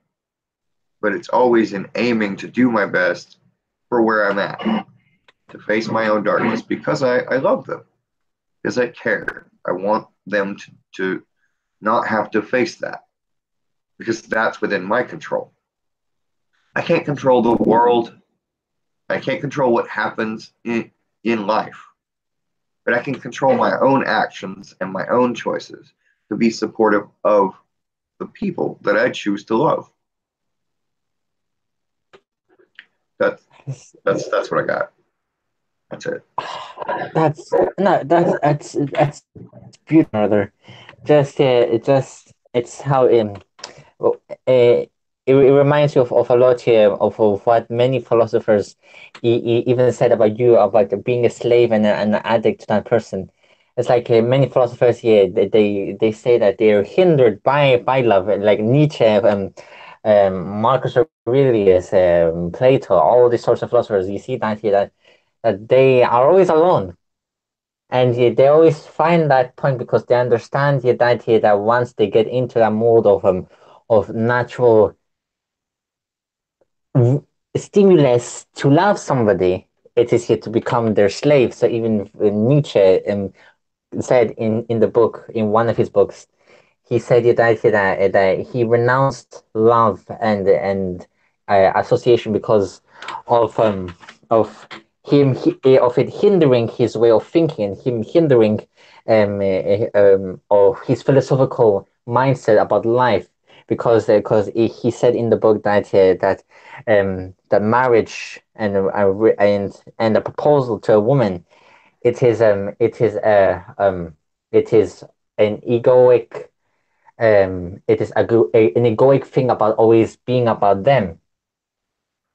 but it's always in aiming to do my best for where I'm at, to face my own darkness because I love them, because I care. I want them to not have to face that because that's within my control. I can't control the world. I can't control what happens in life, but I can control my own actions and my own choices to be supportive of the people that I choose to love. That's that's what I got. That's it. That's no, that's beautiful, brother. Just it's how well, it reminds you of a lot here of what many philosophers even said about you about being a slave and an addict to that person. It's like many philosophers here they say that they're hindered by love, like Nietzsche, Marcus Aurelius, Plato, all these sorts of philosophers. You see that here that they are always alone. And they always find that point because they understand that once they get into that mode of natural stimulus to love somebody, it is here to become their slave. So even Nietzsche said in the book, in one of his books, he said that he renounced love and association because of of it hindering his way of thinking and him hindering of his philosophical mindset about life because he said in the book that marriage and a proposal to a woman it is an egoic it is an egoic thing about always being about them.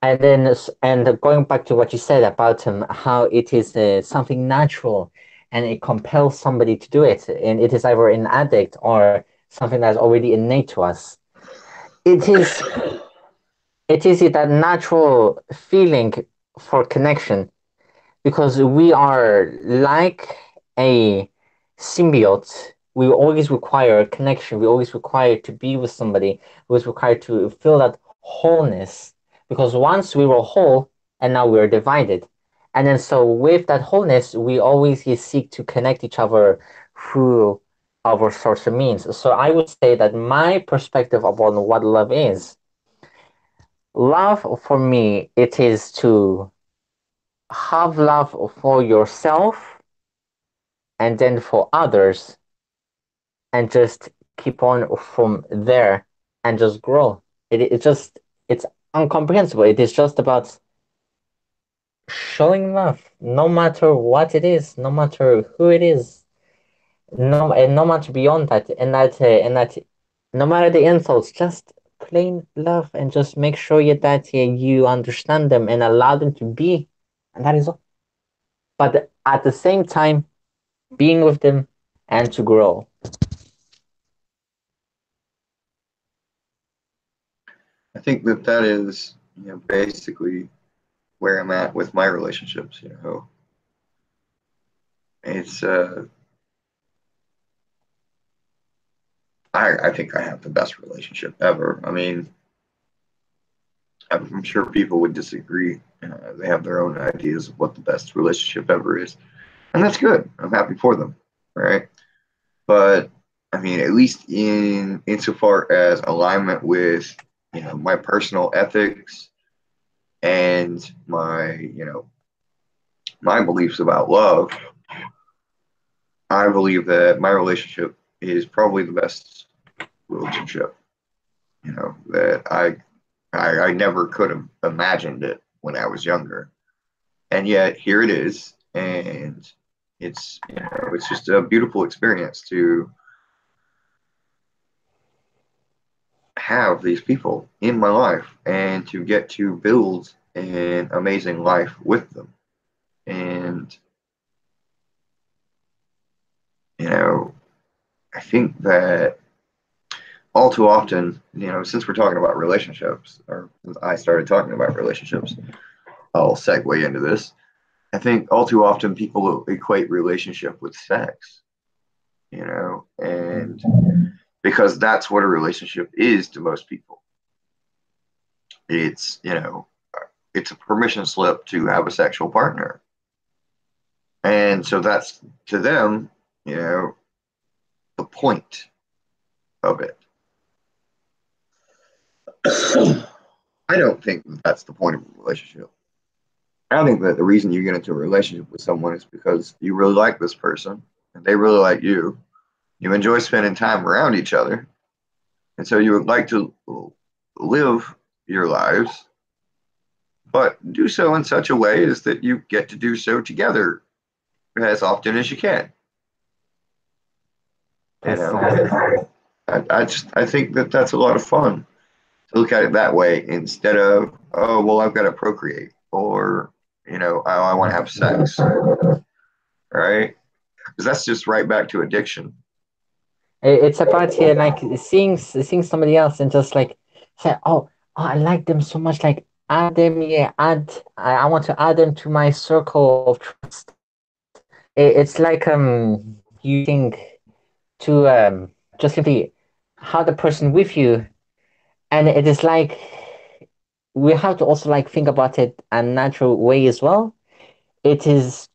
and going back to what you said about how it is something natural and it compels somebody to do it, and it is either an addict or something that's already innate to us. It is that natural feeling for connection because we are like a symbiote. We always require connection. We always require to be with somebody. We always require to feel that wholeness. Because once we were whole and now we're divided. And then so with that wholeness, we always seek to connect each other through our sorts of means. So I would say that my perspective upon what love for me, it is to have love for yourself and then for others and just keep on from there and just grow. It's incomprehensible. It is just about showing love, no matter what it is, no matter who it is, no matter beyond that, and that no matter the insults, just plain love and just make sure that you understand them and allow them to be, and that is all. But at the same time, being with them and to grow. I think that that is, basically where I'm at with my relationships. It's I think I have the best relationship ever. I mean, I'm sure people would disagree. They have their own ideas of what the best relationship ever is, and that's good. I'm happy for them, right? But I mean, at least in insofar as alignment with my personal ethics and my beliefs about love, I believe that my relationship is probably the best relationship. That I never could have imagined it when I was younger, and yet here it is, and it's just a beautiful experience to have these people in my life and to get to build an amazing life with them. And I think that all too often, since we're talking about relationships, or since I started talking about relationships, I'll segue into this. I think all too often people equate relationship with sex, and because that's what a relationship is to most people. It's a permission slip to have a sexual partner. And so that's to them, the point of it. I don't think that's the point of a relationship. I think that the reason you get into a relationship with someone is because you really like this person and they really like you. You enjoy spending time around each other. And so you would like to live your lives, but do so in such a way as that you get to do so together as often as you can. I think that that's a lot of fun to look at it that way instead of, oh, well, I've got to procreate, or I want to have sex, right? Because that's just right back to addiction. It's about like seeing somebody else and just like say, oh, I like them so much. Like add them, I want to add them to my circle of trust. It's like you think to just simply have the person with you, and it is like we have to also like think about it a natural way as well. It is,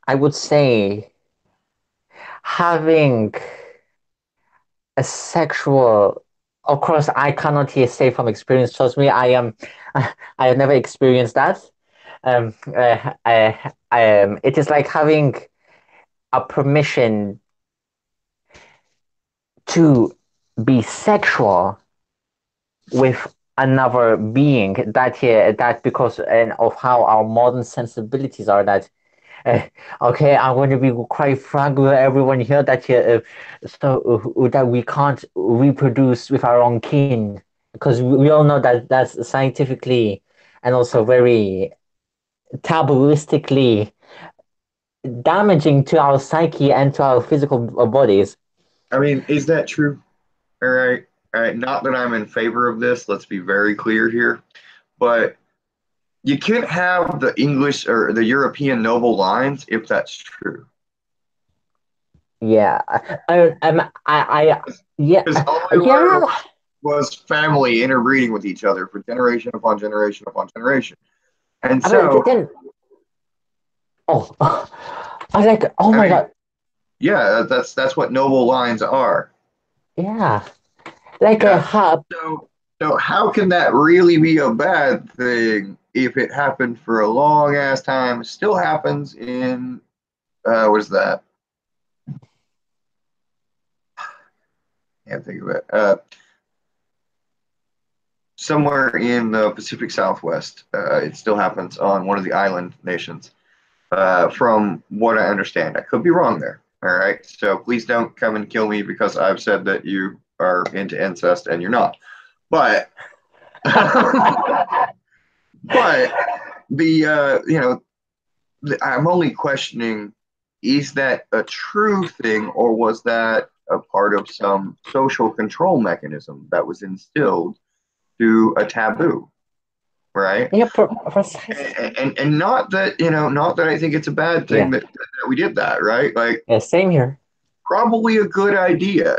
I would say, having a sexual, of course I cannot here say from experience, trust me, I am I have never experienced that. It is like having a permission to be sexual with another being, that here, that because and of how our modern sensibilities are, that uh, okay, I'm going to be quite frank with everyone here that that we can't reproduce with our own kin because we all know that that's scientifically and also very tabuistically damaging to our psyche and to our physical bodies. I mean, is that true? All right. All right. Not that I'm in favor of this. Let's be very clear here. But you can't have the English or the European noble lines if that's true. Yeah, yeah, Because all they were yeah. was family interbreeding with each other for generation upon generation upon generation. And so, But then, oh, I was like, oh I my mean, God, yeah, that's what noble lines are. yeah, like a Yeah. hub. So how can that really be a bad thing if it happened for a long ass time? It still happens in what is that? Can't think of it. Somewhere in the Pacific Southwest. It still happens on one of the island nations. From what I understand, I could be wrong there. All right, so please don't come and kill me because I've said that you are into incest and you're not. But but the I'm only questioning, is that a true thing or was that a part of some social control mechanism that was instilled through a taboo, right? Yeah, precisely. And not that, not that I think it's a bad thing Yeah, that we did that, right? Like, yeah, same here. probably a good idea,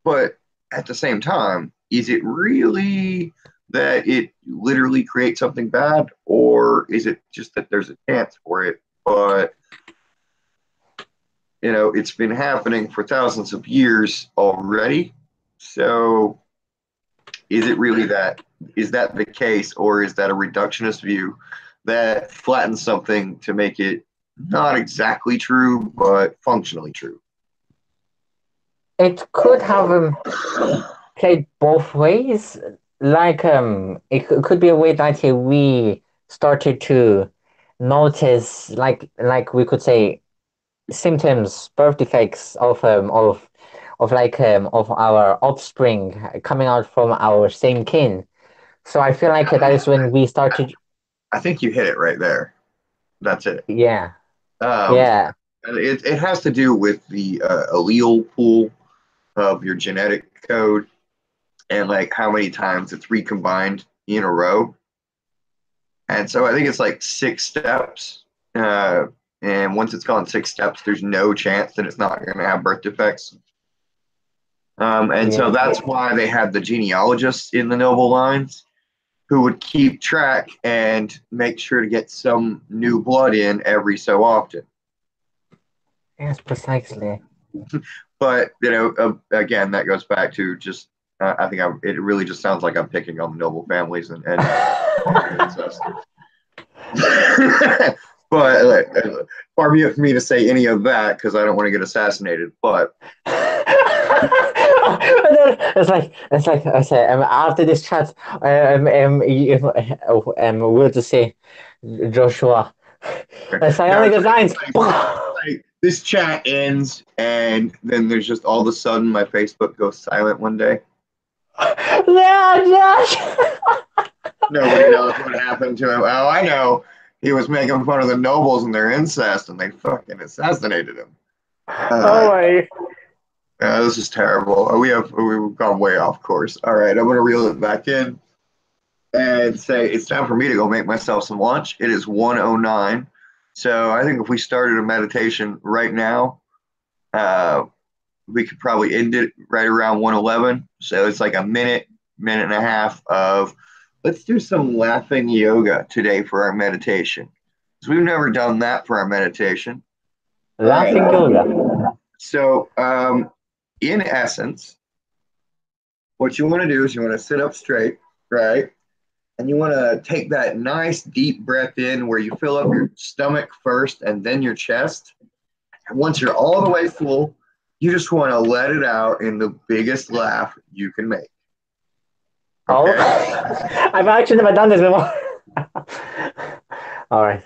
but at the same time, is it really that it literally creates something bad, or is it just that there's a chance for it? But it's been happening for thousands of years already. So is it really that? Is that the case, or is that a reductionist view that flattens something to make it not exactly true, but functionally true? It could have played both ways. Like it could be a way that we started to notice, like we could say, symptoms, birth defects of our offspring coming out from our same kin. So I feel like that is when we started. I think you hit it right there. That's it. Yeah, Um, yeah, it has to do with the allele pool of your genetic code and like how many times it's recombined in a row. And so I think it's like 6 steps. And once it's gone 6 steps, there's no chance that it's not going to have birth defects. And so yeah. that's why they had the genealogists in the noble lines who would keep track and make sure to get some new blood in every so often. Yes, precisely. But again, that goes back to just I think it really just sounds like I'm picking on the noble families and incest. But far be it for me to say any of that because I don't want to get assassinated. But It's like I say. After this chat, we'll just say Joshua. no, Psionic designs. like this chat ends, and then there's just all of a sudden my Facebook goes silent one day. Yeah, Josh. Nobody knows what happened to him. Oh, I know. He was making fun of the nobles and their incest, and they fucking assassinated him. Oh my. This is terrible. We've gone way off course. All right, I'm gonna reel it back in and say it's time for me to go make myself some lunch. It is 1:09, so I think if we started a meditation right now, uh, we could probably end it right around 1:11. So it's like a minute, minute and a half of let's do some laughing yoga today for our meditation. Because we've never done that for our meditation. Laughing yoga. So, in essence, what you want to do is you want to sit up straight, right? And you want to take that nice deep breath in where you fill up your stomach first and then your chest. And once you're all the way full, you just want to let it out in the biggest laugh you can make. Oh, Okay? I've actually never done this before. All right.